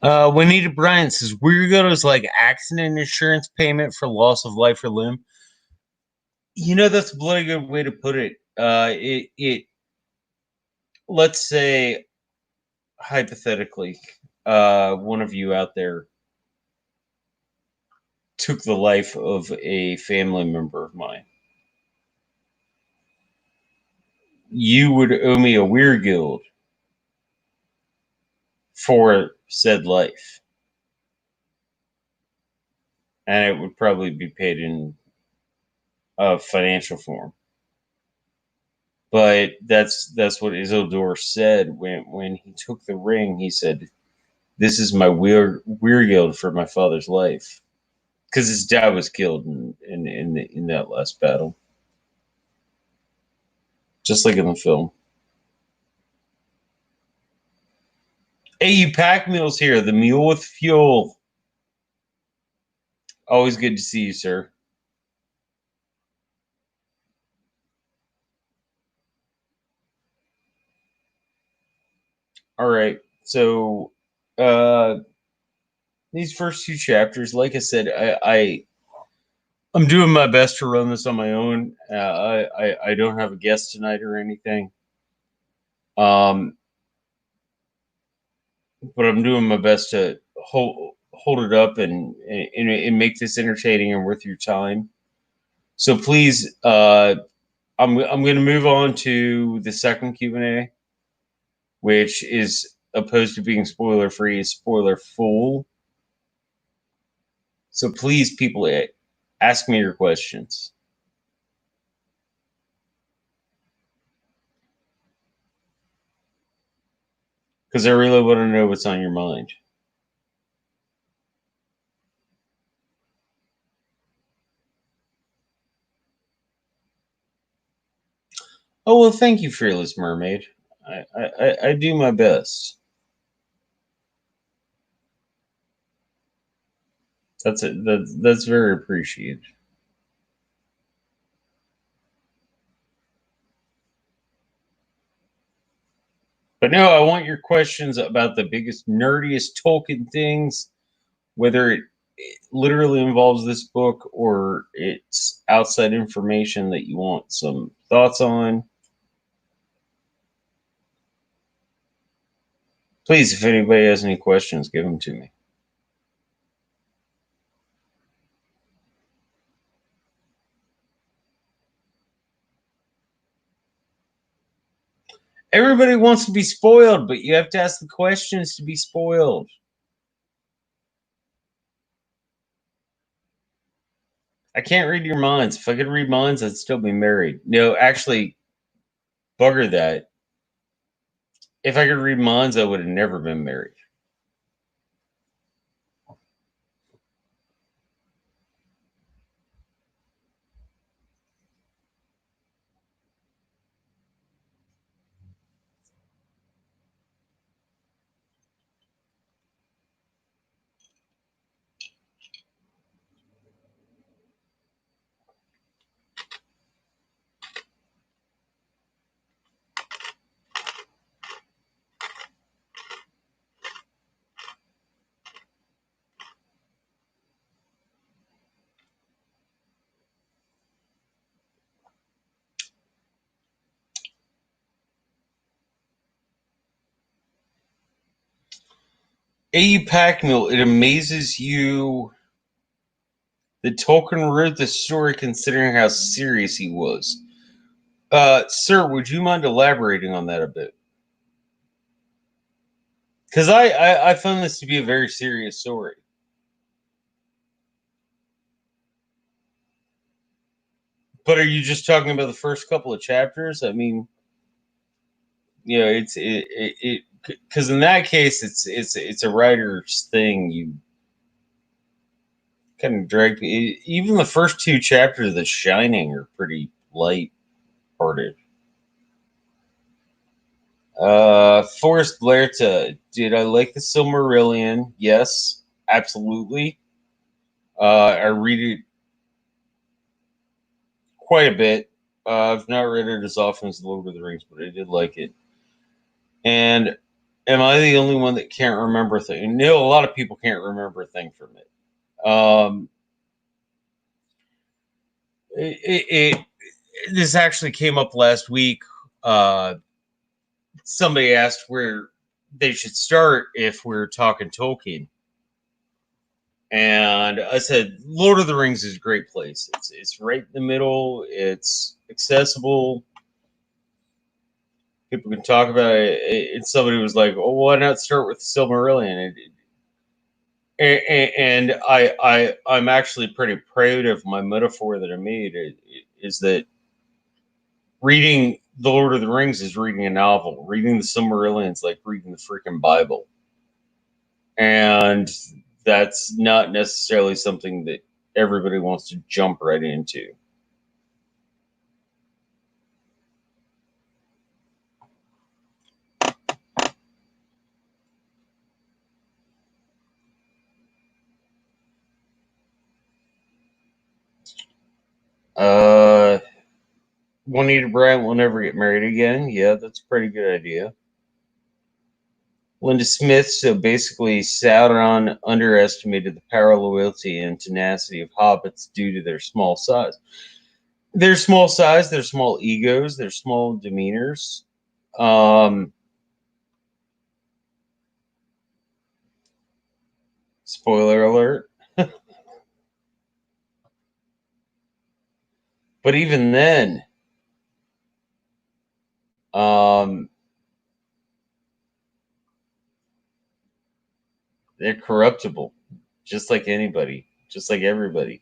Juanita Bryant says Weirdo is like accident insurance payment for loss of life or limb. That's a bloody good way to put it. It let's say hypothetically, one of you out there took the life of a family member of mine. You would owe me a weird guild for said life, and it would probably be paid in a financial form. But that's what Isildur said when he took the ring. He said, "This is my weird guild for my father's life," because his dad was killed in that last battle, just like in the film. Hey, you pack mules here. The mule with fuel. Always good to see you, sir. All right. So, these first two chapters, like I said, I'm doing my best to run this on my own. I don't have a guest tonight or anything. Um, but I'm doing my best to hold it up and make this entertaining and worth your time. So please, I'm going to move on to the second Q&A, which is opposed to being spoiler free, is spoiler full. So please, people, ask me your questions because I really want to know what's on your mind. Oh well, thank you, Fearless Mermaid. I do my best. That's it. That's very appreciated. But no, I want your questions about the biggest, nerdiest Tolkien things, whether it literally involves this book or it's outside information that you want some thoughts on. Please, if anybody has any questions, give them to me. Everybody wants to be spoiled, but you have to ask the questions to be spoiled. I can't read your minds. If I could read minds, I'd still be married. No, actually, bugger that. If I could read minds, I would have never been married. A.E. Packmill, it amazes you that Tolkien wrote this story considering how serious he was. Sir, would you mind elaborating on that a bit? Because I found this to be a very serious story. But are you just talking about the first couple of chapters? I mean, you know, it because in that case, it's a writer's thing. You kind of drag even the first two chapters of The Shining are pretty light-hearted. Forrest Blairta, did I like the Silmarillion? Yes, absolutely. I read it quite a bit. I've not read it as often as Lord of the Rings, but I did like it. And am I the only one that can't remember a thing? No, a lot of people can't remember a thing from it. Um, it this actually came up last week. Somebody asked where they should start if we're talking Tolkien, and I said Lord of the Rings is a great place. It's right in the middle. It's accessible. People can talk about it. And somebody was like, "Oh, why not start with Silmarillion?" And I'm actually pretty proud of my metaphor that I made. Is that reading The Lord of the Rings is reading a novel. Reading the Silmarillion is like reading the freaking Bible, and that's not necessarily something that everybody wants to jump right into. Uh, Juanita Bryant will never get married again. Yeah, that's a pretty good idea. Linda Smith, so basically Sauron underestimated the power, loyalty, and tenacity of hobbits due to their small size. Their small size, their small egos, their small demeanors. Um, Spoiler alert. But even then, um, they're corruptible, just like anybody, just like everybody.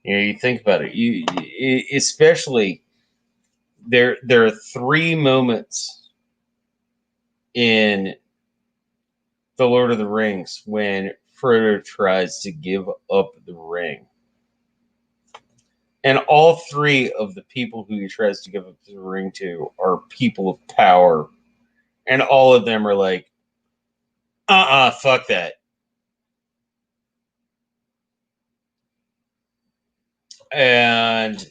You know, you think about it. Especially there are three moments in the Lord of the Rings when Frodo tries to give up the ring, and all three of the people who he tries to give up the ring to are people of power, and all of them are like, fuck that. And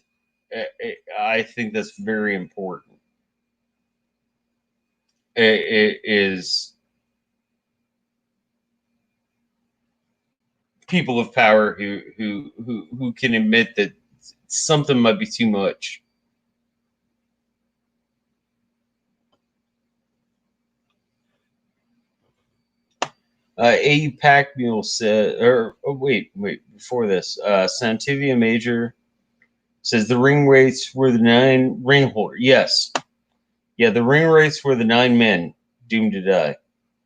I think that's very important. It is people of power who can admit that something might be too much. A Pack Mule said, or oh, wait, before this, Santivia Major says the ring rates were the 9 ring holder. Yes, yeah, the ring rates were the 9 men doomed to die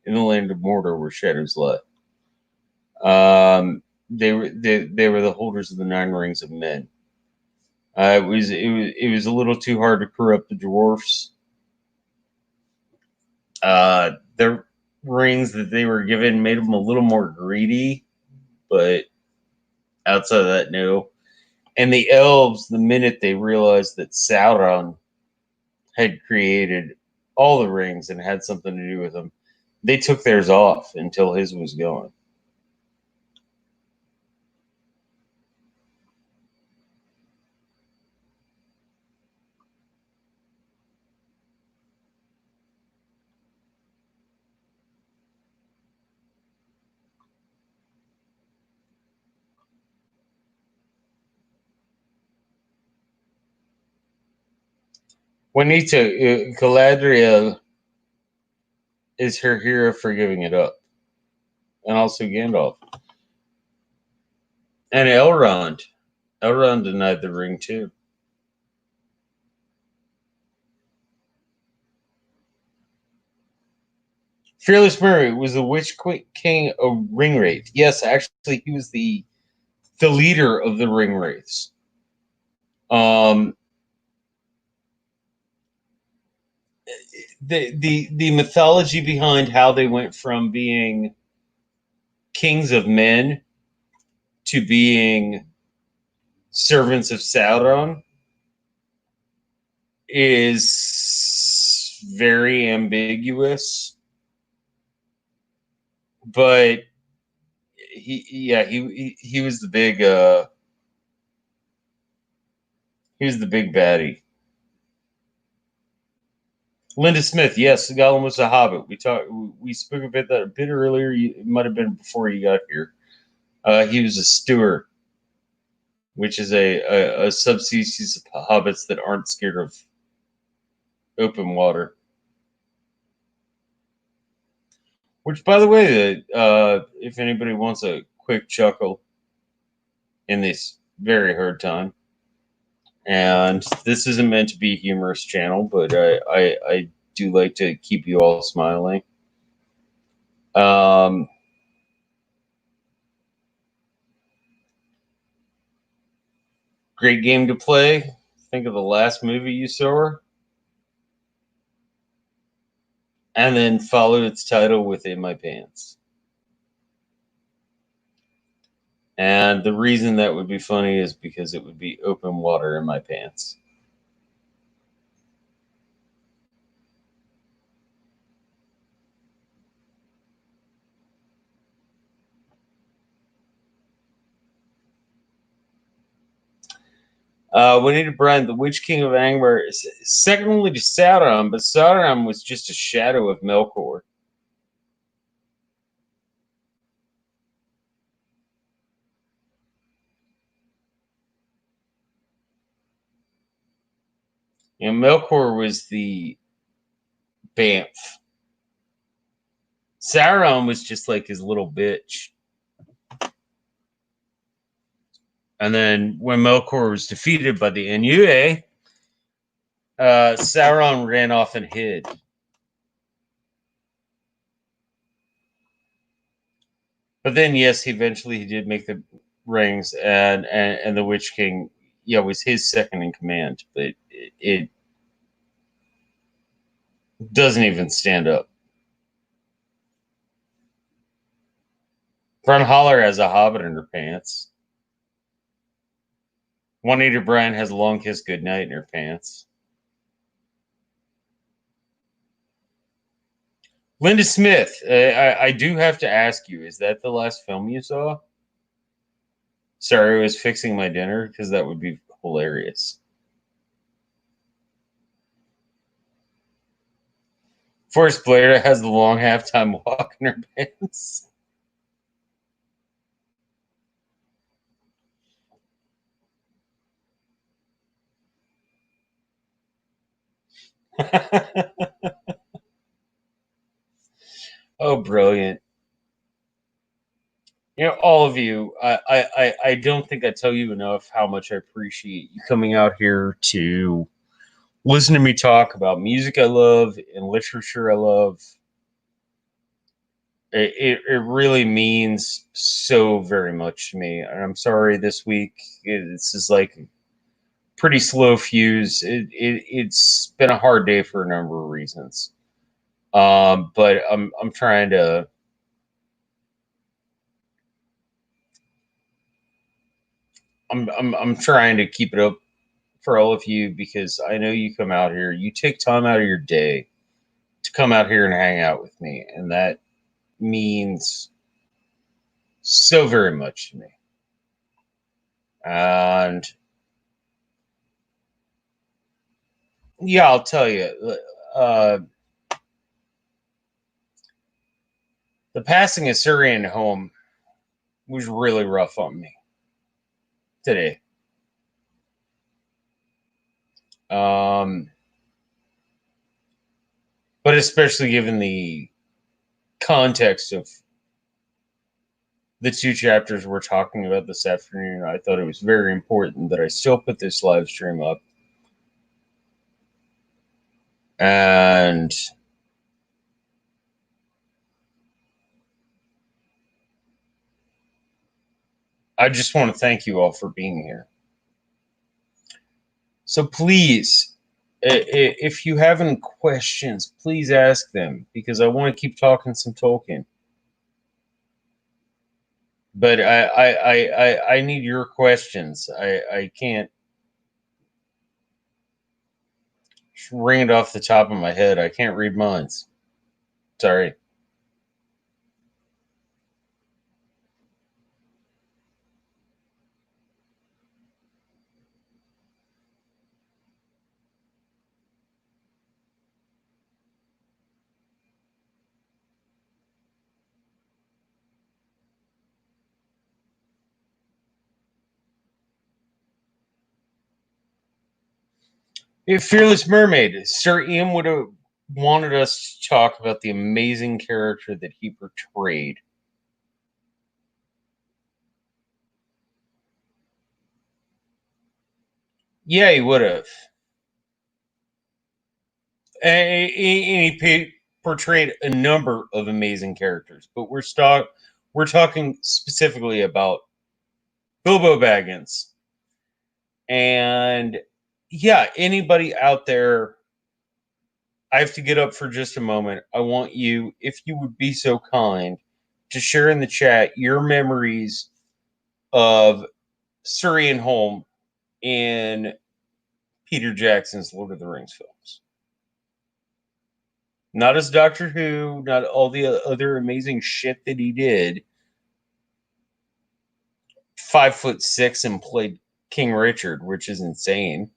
in the land of Mordor, where shadows lie. They were the holders of the 9 rings of men. It was a little too hard to corrupt the dwarfs. The rings that they were given made them a little more greedy, but outside of that, no. And the elves, the minute they realized that Sauron had created all the rings and had something to do with them, they took theirs off until his was gone. Juanita, Galadriel is her hero for giving it up. and also Gandalf. And Elrond. Elrond denied the ring too. Fearless Mermaid was the Witch-King of Ringwraith. Yes, actually, he was the leader of the Ringwraiths. The mythology behind how they went from being kings of men to being servants of Sauron is very ambiguous, but he was the big baddie. Linda Smith, yes, Gollum was a hobbit. We spoke about that a bit earlier. It might have been before you got here. He was a steward, which is a subspecies of hobbits that aren't scared of open water. Which, by the way, if anybody wants a quick chuckle in this very hard time, and this isn't meant to be a humorous channel, but I do like to keep you all smiling. Great game to play. Think of the last movie you saw, and then follow its title with "In My Pants." And the reason that would be funny is because it would be open water in my pants. Juanita Bryan, the Witch-King of Angmar, is second only to Sauron, but Sauron was just a shadow of Melkor. You know, Melkor was the Banff. Sauron was just like his little bitch. And then when Melkor was defeated by the Ennui, Sauron ran off and hid. But then, yes, he did make the rings, and the Witch King, yeah, was his second in command, but it doesn't even stand up. Front Holler has a hobbit in her pants. Juanita Bryan has a long kiss goodnight in her pants. Linda Smith, I do have to ask you, is that the last film you saw? Sorry, I was fixing my dinner because that would be hilarious. Forrest Blair has the long halftime walk in her pants. Oh, brilliant. You know, all of you, I don't think I tell you enough how much I appreciate you coming out here to listen to me talk about music I love and literature I love. It really means so very much to me. And I'm sorry this week, this is like pretty slow fuse. It's been a hard day for a number of reasons. But I'm trying to I'm trying to keep it up for all of you because I know you come out here, you take time out of your day to come out here and hang out with me, and that means so very much to me. And yeah, I'll tell you, the passing of Syrian home was really rough on me today. But especially given the context of the 2 chapters we're talking about this afternoon, I thought it was very important that I still put this live stream up. And I just want to thank you all for being here. So please, if you have any questions, please ask them, because I want to keep talking some Tolkien. But I need your questions. I can't ring it off the top of my head. I can't read minds. Sorry. If Fearless Mermaid, Sir Ian would have wanted us to talk about the amazing character that he portrayed. Yeah, he would have. And he portrayed a number of amazing characters, but we're talking specifically about Bilbo Baggins. And yeah, anybody out there, I have to get up for just a moment. I want you, if you would be so kind, to share in the chat your memories of Sir Ian Holm in Peter Jackson's Lord of the Rings films. Not as Doctor Who, not all the other amazing shit that he did. 5'6" and played King Richard, which is insane.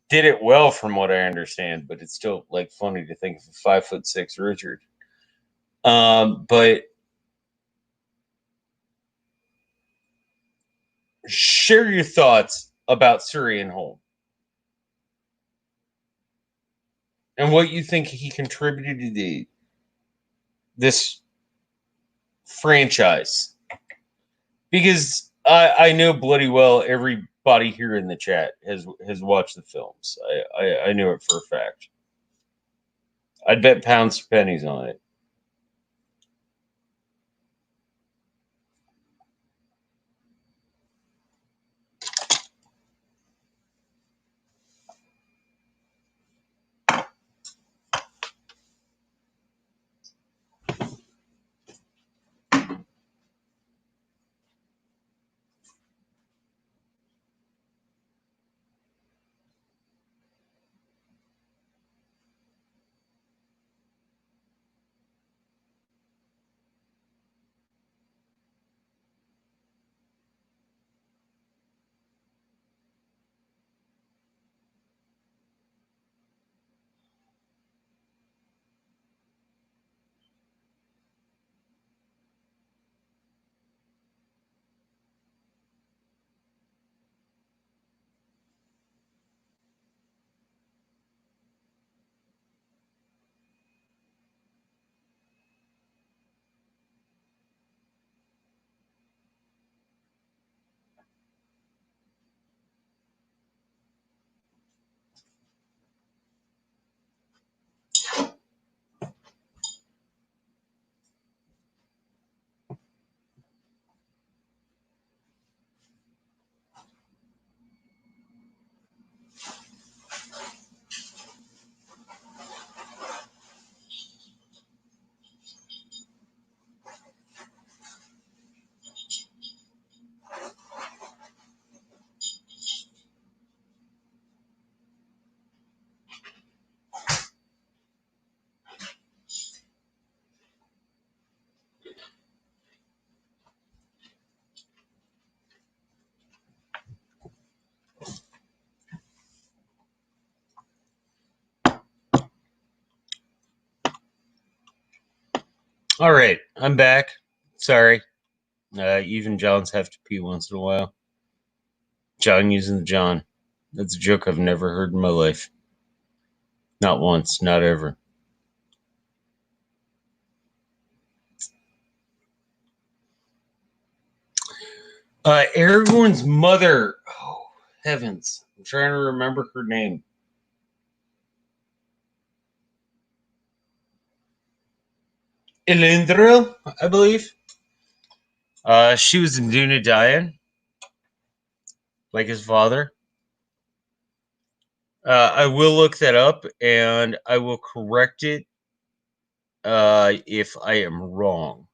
Did it well from what I understand, but it's still like funny to think of a 5'6" Richard. But share your thoughts about Sir Ian Holm and what you think he contributed to this franchise. Because I know bloody well everybody here in the chat has watched the films. I know it for a fact. I'd bet pounds to pennies on it. All right, I'm back. Sorry. Even Johns have to pee once in a while. John using the John. That's a joke I've never heard in my life. Not once, not ever. Aragorn's mother. Oh, heavens. I'm trying to remember her name. Elendril, I believe. She was in Dunedain, like his father. I will look that up, and I will correct it if I am wrong.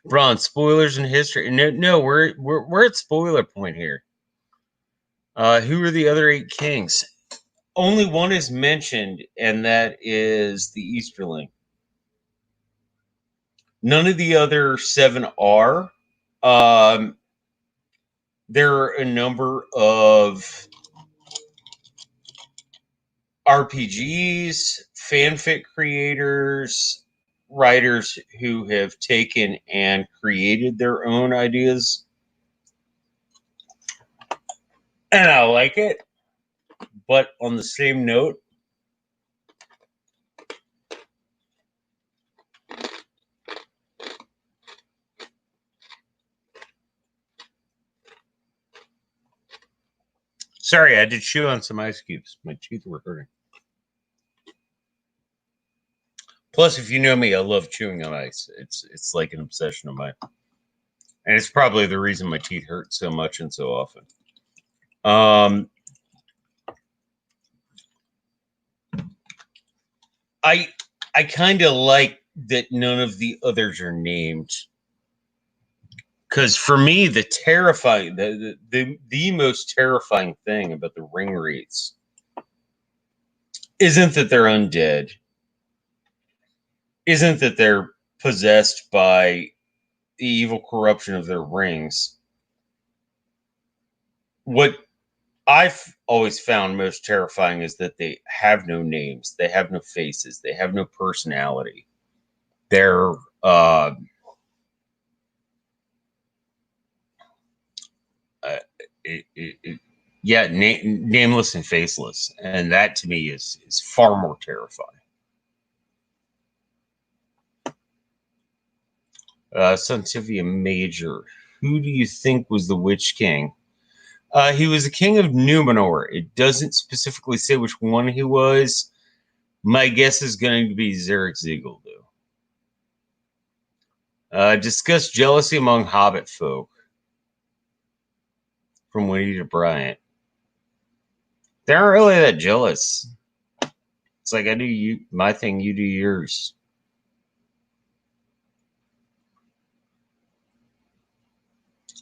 Ron, spoilers in history. No, we're at spoiler point here. Who are the other 8 kings? Only one is mentioned, and that is the Easterling. None of the other 7 are. There are a number of RPGs, fanfic creators, writers who have taken and created their own ideas. And I like it. But on the same note, sorry, I had to chew on some ice cubes. My teeth were hurting. Plus, if you know me, I love chewing on ice. It's like an obsession of mine. And it's probably the reason my teeth hurt so much and so often. I kind of like that none of the others are named. Because for me, the most terrifying thing about the ring wraiths isn't that they're undead, isn't that they're possessed by the evil corruption of their rings. What I've always found most terrifying is that they have no names, they have no faces, they have no personality. They're nameless and faceless, and that to me is far more terrifying. Scientia Major, who do you think was the Witch King? He was the king of Numenor. It doesn't specifically say which one he was. My guess is going to be Zarek Ziegel, though. Discuss jealousy among Hobbit folk. From Winnie to Bryant. They aren't really that jealous. It's like I do my thing, you do yours.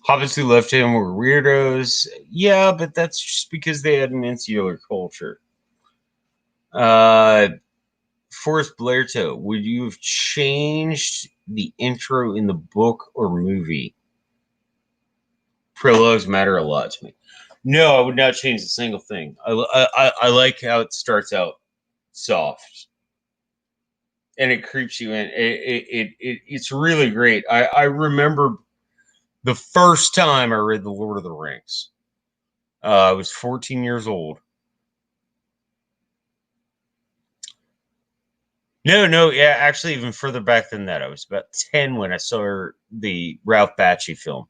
Hobbits who left him were weirdos. Yeah, but that's just because they had an insular culture. Forrest Blairto, would you have changed the intro in the book or movie? Prologues matter a lot to me. No, I would not change a single thing. I like how it starts out soft and it creeps you in. It's really great. I remember the first time I read The Lord of the Rings. I was 14 years old. No, yeah, actually, even further back than that. I was about 10 when I saw the Ralph Bakshi film.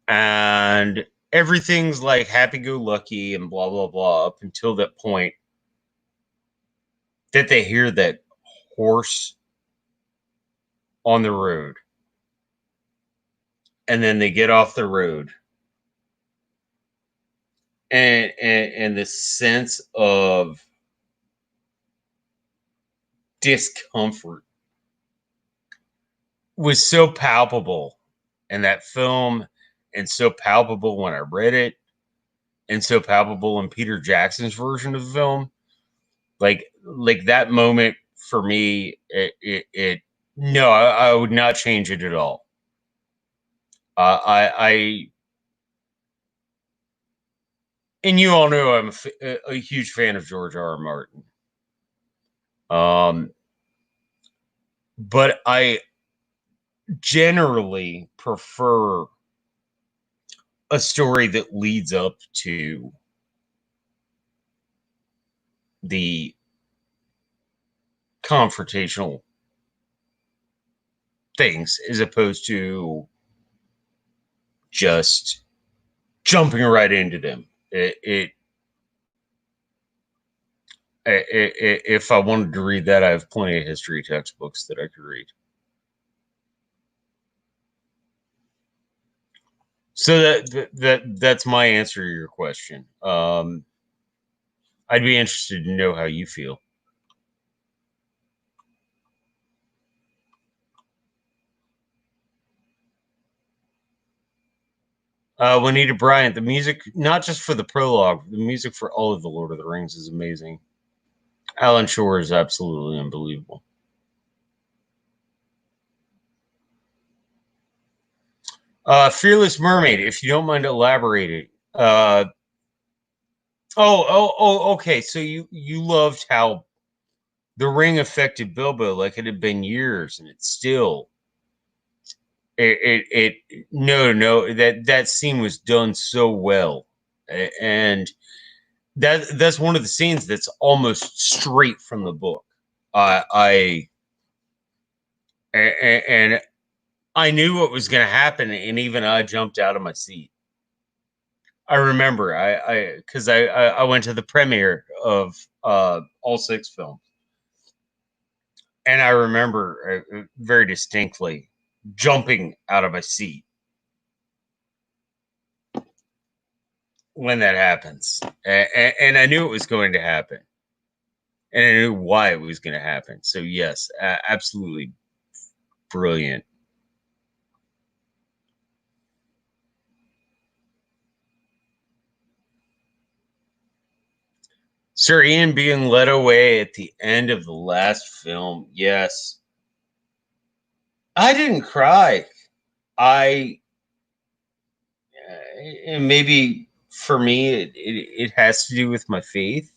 And everything's like happy-go-lucky and blah, blah, blah, up until that point that they hear that horse on the road. And then they get off the road. And the sense of discomfort was so palpable in that film and so palpable when I read it and so palpable in Peter Jackson's version of the film. Like that moment for me, no, I would not change it at all. I and you all know I'm a huge fan of George R. R. Martin. But I generally prefer a story that leads up to the confrontational things as opposed to just jumping right into them. If I wanted to read that, I have plenty of history textbooks that I could read. So that's my answer to your question. I'd be interested to know how you feel. Juanita Bryant, the music, not just for the prologue, the music for all of the Lord of the Rings is amazing. Alan Shore is absolutely unbelievable. Fearless Mermaid, if you don't mind elaborating. Okay. So you loved how the ring affected Bilbo, like it had been years, and it's still. No, that scene was done so well, and that's one of the scenes that's almost straight from the book. I and I knew what was going to happen, and even I jumped out of my seat. I remember because I went to the premiere of all 6 films, and I remember very distinctly jumping out of my seat when that happens, and I knew it was going to happen, and I knew why it was going to happen. So yes, absolutely brilliant. Sir Ian being led away at the end of the last film, yes. I didn't cry. I and maybe for me it has to do with my faith,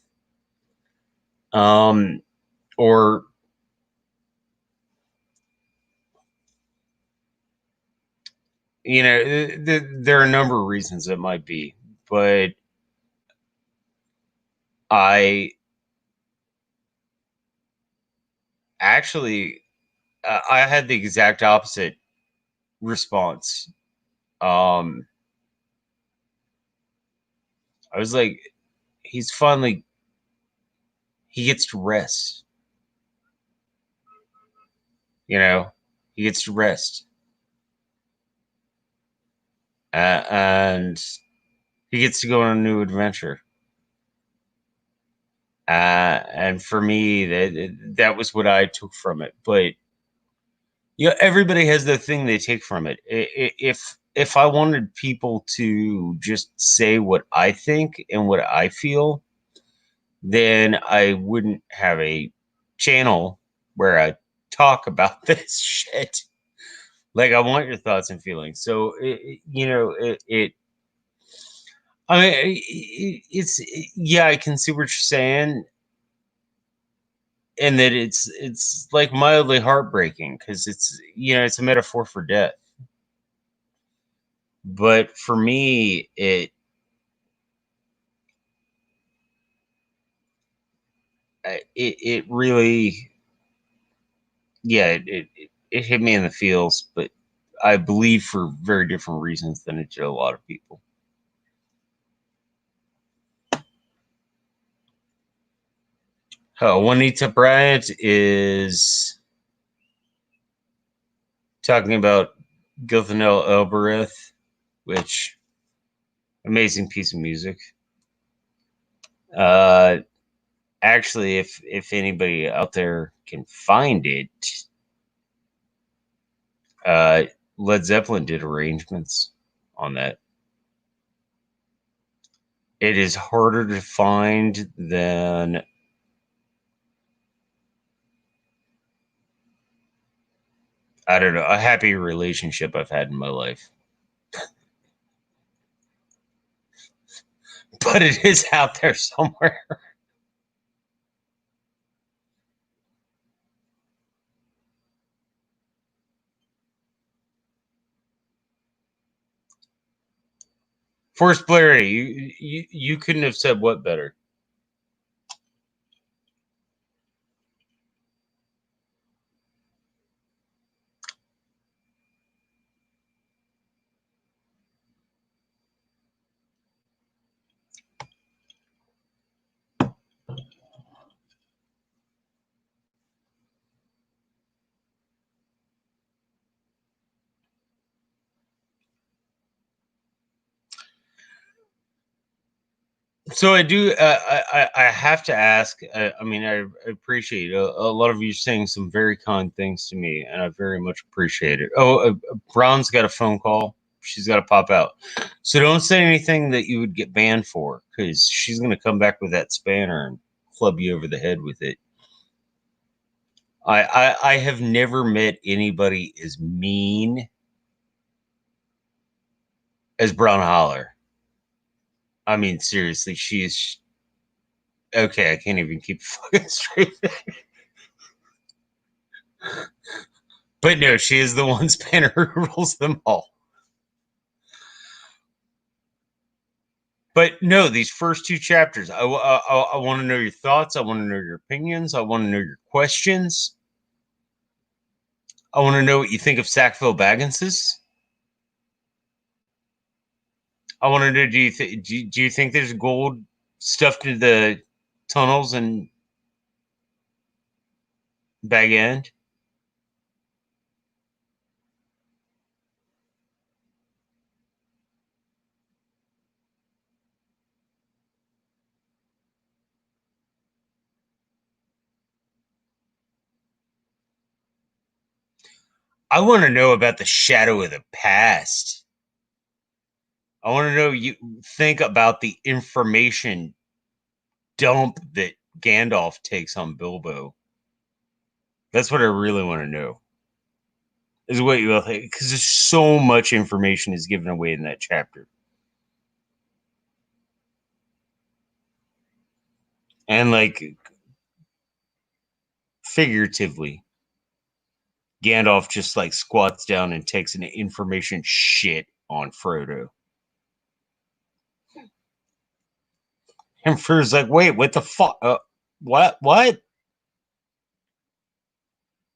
or there are a number of reasons it might be, but I actually I had the exact opposite response. um I was like, he's finally, he gets to rest, you know he gets to rest, and he gets to go on a new adventure. And for me, that was what I took from it. But everybody has their thing they take from it. If I wanted people to just say what I think and what I feel, then I wouldn't have a channel where I talk about this shit. Like, I want your thoughts and feelings. So I mean, it's yeah, I can see what you're saying, and that it's like mildly heartbreaking because it's a metaphor for death. But for me, it really, yeah, it hit me in the feels, but I believe for very different reasons than it did a lot of people. Juanita Bryant is talking about Gilthanel Elbereth, which amazing piece of music. Uh, Actually, if anybody out there can find it, uh, Led Zeppelin did arrangements on that. It is harder to find than, I don't know, a happy relationship I've had in my life. But it is out there somewhere. Forced Blair, you couldn't have said what better. So I do. I have to ask. I mean, I appreciate a lot of you saying some very kind things to me, and I very much appreciate it. Oh, Brown's got a phone call. She's got to pop out. So don't say anything that you would get banned for, because she's going to come back with that spanner and club you over the head with it. I have never met anybody as mean as Brown Holler. I mean, seriously, she is. Okay, I can't even keep fucking straight. But no, she is the one spanner who rules them all. But no, these first two chapters, I want to know your thoughts. I want to know your opinions. I want to know your questions. I want to know what you think of Sackville Bagginses. I want to know, do you think there's gold stuffed in the tunnels and Bag End? I want to know about the shadow of the past. I want to know you think about the information dump that Gandalf takes on Bilbo. That's what I really want to know. Is what you think, because there's so much information is given away in that chapter, and like figuratively, Gandalf just like squats down and takes an information shit on Frodo, and Frodo's like, "Wait, what the fuck? What? What?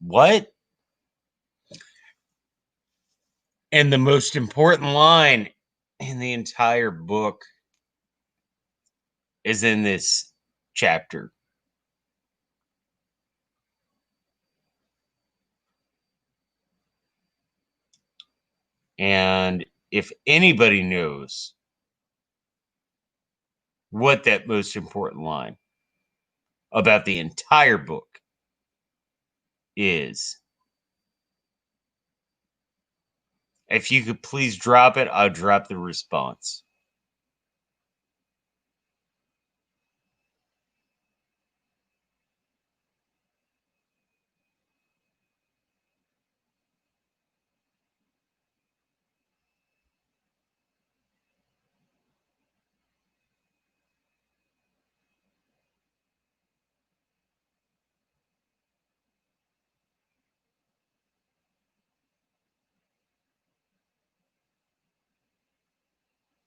What?" And the most important line in the entire book is in this chapter. And if anybody knows what that most important line about the entire book is, if you could please drop it, I'll drop the response.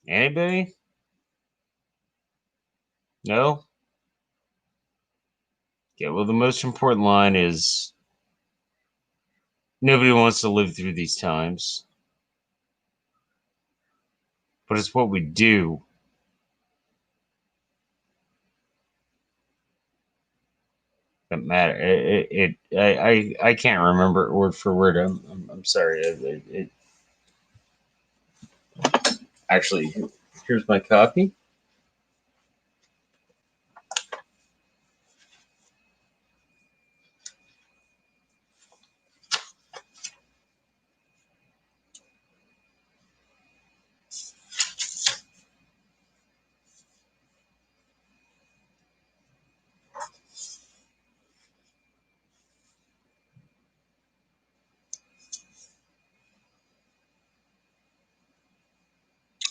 Anybody? No? Yeah, well, the most important line is nobody wants to live through these times, but it's what we do that matter. I can't remember it word for word. I'm sorry. Actually, here's my copy.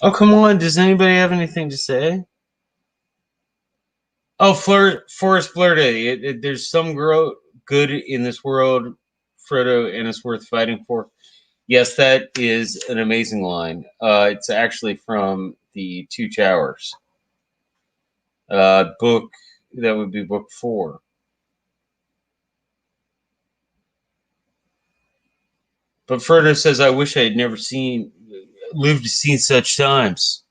Oh, come on. Does anybody have anything to say? Oh, Forrest Blurdy. There's some good in this world, Frodo, and it's worth fighting for. Yes, that is an amazing line. It's actually from the Two Towers book. That would be book 4. But Frodo says, "I wish I had never lived to see such times."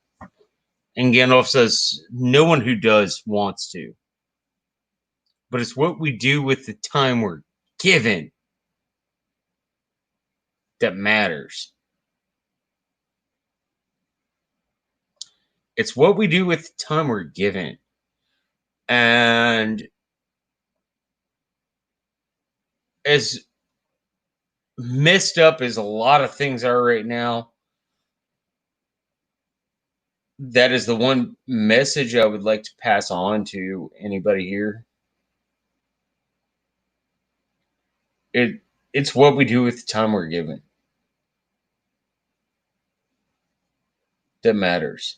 And Gandalf says, "No one who does wants to, but it's what we do with the time we're given that matters." It's what we do with the time we're given. And as messed up as a lot of things are right now, that is the one message I would like to pass on to anybody here. It's what we do with the time we're given that matters.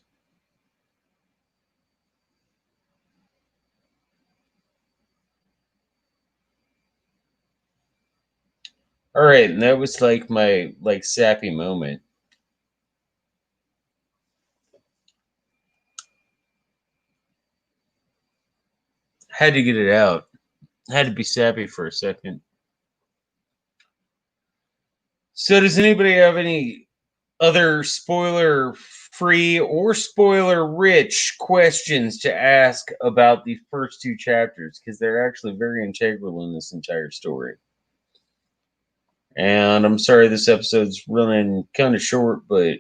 All right, and that was like my sappy moment. Had to get it out. Had to be sappy for a second. So does anybody have any other spoiler free or spoiler rich questions to ask about the first two chapters? Because they're actually very integral in this entire story. And I'm sorry this episode's running kind of short, but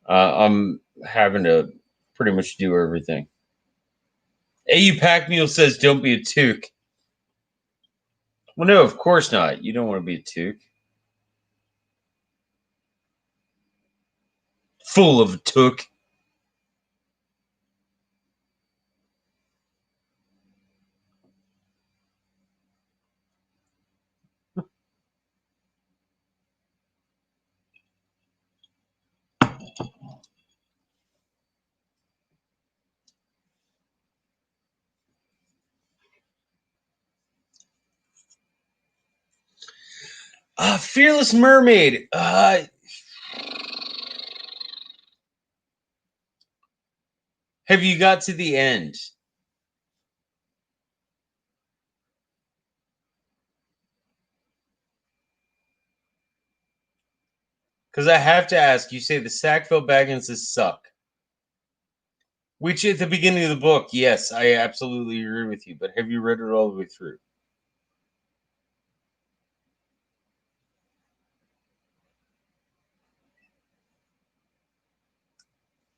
I'm having to pretty much do everything. AU Pack Mule says, don't be a toque. Well, no, of course not. You don't want to be a toque. Full of toque. Fearless Mermaid. Have you got to the end? Because I have to ask, you say the Sackville Bagginses suck. Which at the beginning of the book, yes, I absolutely agree with you. But have you read it all the way through?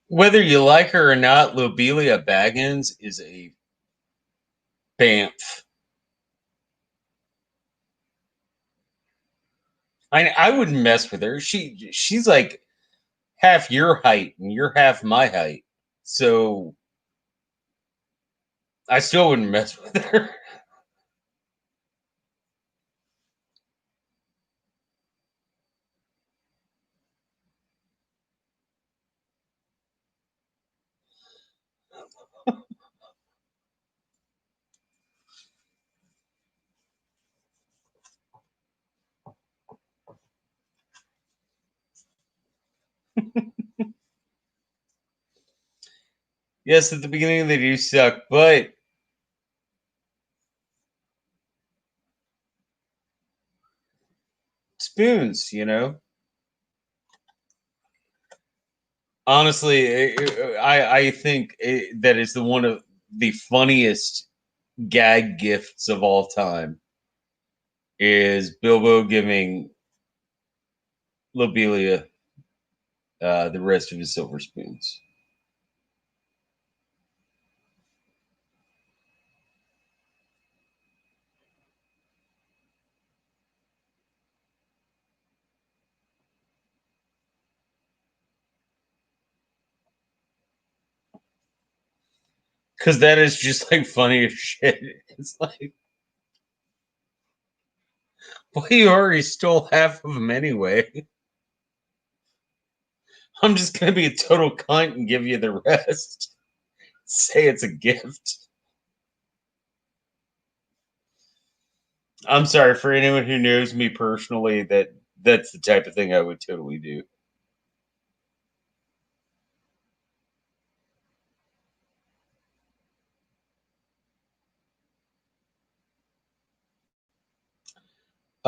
Whether you like her or not, Lobelia Baggins is a bamf. I wouldn't mess with her. She's like half your height and you're half my height. So I still wouldn't mess with her. Yes, at the beginning they do suck, but spoons, you know. Honestly, I think that is the one of the funniest gag gifts of all time is Bilbo giving Lobelia the rest of his silver spoons. Because that is just like funny as shit. It's like, well, you already stole half of them anyway. I'm just going to be a total cunt and give you the rest. Say it's a gift. I'm sorry for anyone who knows me personally. That's the type of thing I would totally do.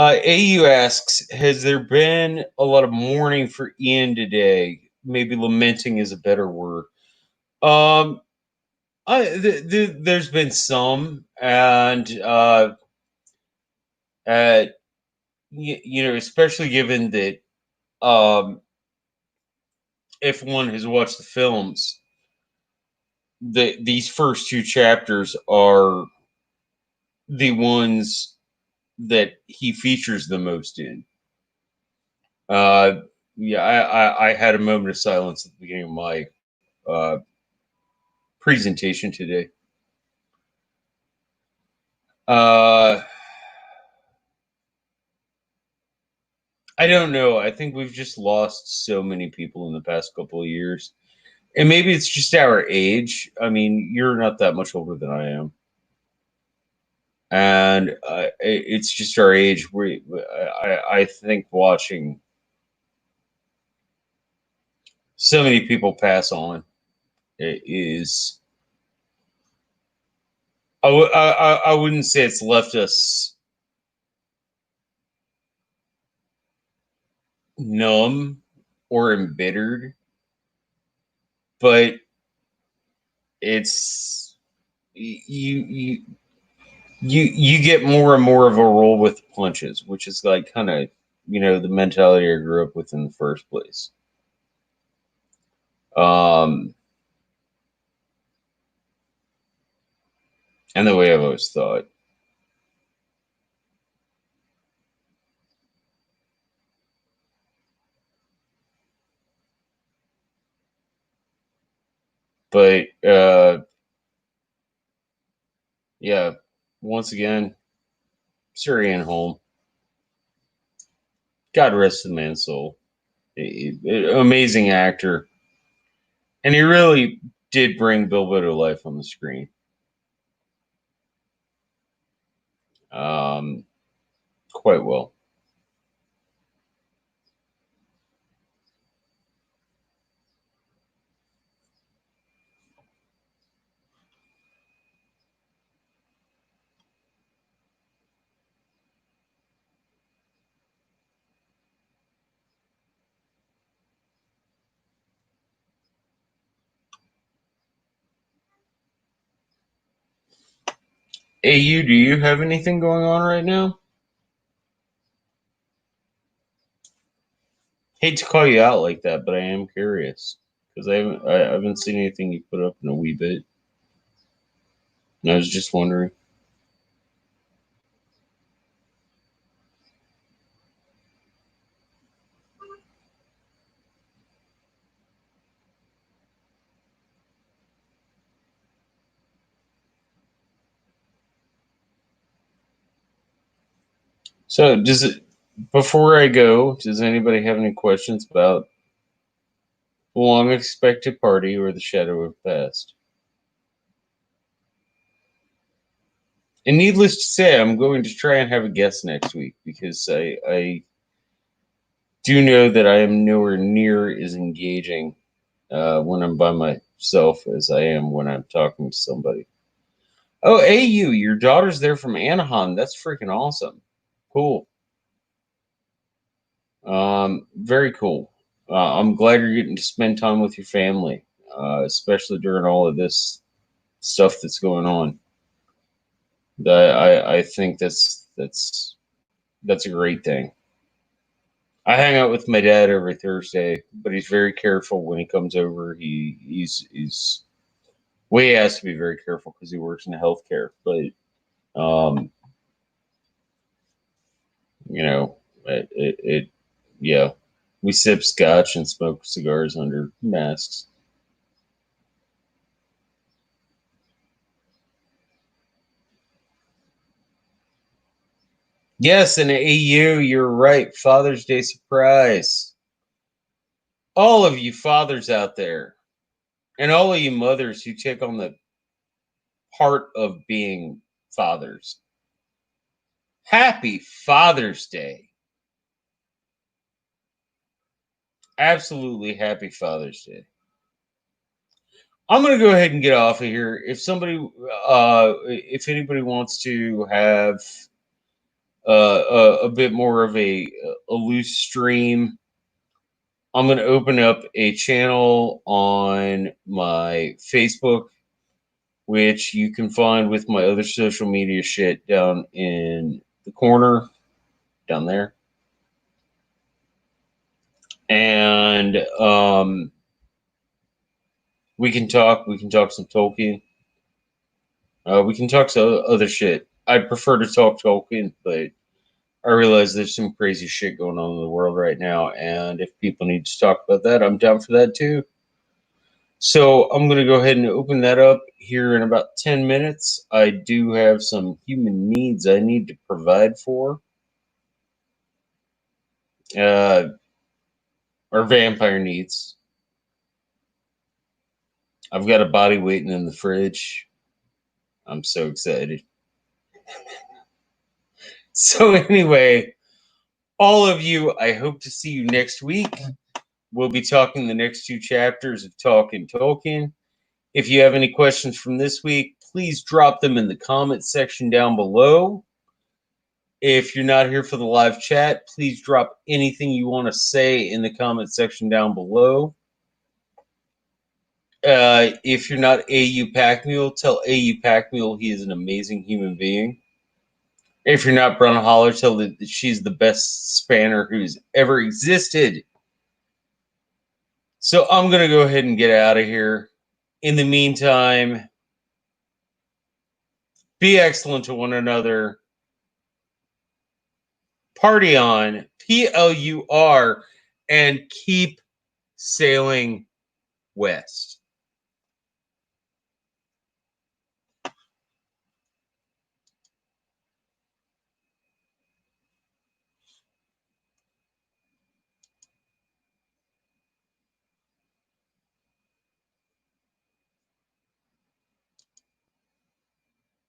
AU asks, has there been a lot of mourning for Ian today? Maybe lamenting is a better word. Um, there's been some, and uh, you know, especially given that um, if one has watched the films, these first two chapters are the ones that he features the most in. Yeah, I had a moment of silence at the beginning of my presentation today. I don't know. I think we've just lost so many people in the past couple of years. And maybe it's just our age. I mean, you're not that much older than I am. And it's just our age. I think watching so many people pass on is. I wouldn't say it's left us numb or embittered, but it's you get more and more of a roll with punches, which is like kind of the mentality I grew up with in the first place. And the way I've always thought. But yeah, once again, Syrian home. God rest the man's soul. Amazing actor, and he really did bring Bilbo to life on the screen. Quite well. AU, do you have anything going on right now? Hate to call you out like that, but I am curious because I haven't seen anything you put up in a wee bit. And I was just wondering. So before I go, does anybody have any questions about the long expected party or the shadow of the past? And needless to say, I'm going to try and have a guest next week because I do know that I am nowhere near as engaging when I'm by myself as I am when I'm talking to somebody. Oh, AU, your daughter's there from Anaheim. That's freaking awesome. Cool. Very cool. I'm glad you're getting to spend time with your family, especially during all of this stuff that's going on. I think that's a great thing. I hang out with my dad every Thursday, but he's very careful when he comes over. He's well, he has to be very careful because he works in healthcare. But um, you know, it yeah, we sip scotch and smoke cigars under masks. Yes, and AU, you're right. Father's Day surprise. All of you fathers out there, and all of you mothers who take on the part of being fathers. Happy Father's Day. Absolutely happy Father's Day. I'm going to go ahead and get off of here. If anybody wants to have a bit more of a loose stream, I'm going to open up a channel on my Facebook, which you can find with my other social media shit down in the corner, down there. And We can talk. We can talk some Tolkien. We can talk some other shit. I prefer to talk Tolkien, but I realize there's some crazy shit going on in the world right now, and if people need to talk about that, I'm down for that too. So I'm going to go ahead and open that up here in about 10 minutes. I do have some human needs I need to provide for. Or vampire needs. I've got a body waiting in the fridge. I'm so excited. So anyway, all of you, I hope to see you next week. We'll be talking the next 2 chapters of Talkin Tolkien. If you have any questions from this week, please drop them in the comments section down below. If you're not here for the live chat, please drop anything you want to say in the comment section down below. If you're not AU Pack Mule, tell AU Pack Mule he is an amazing human being. If you're not Brown Holler, tell her that she's the best spanner who's ever existed. So I'm going to go ahead and get out of here. In the meantime, be excellent to one another. Party on, PLUR, and keep sailing west.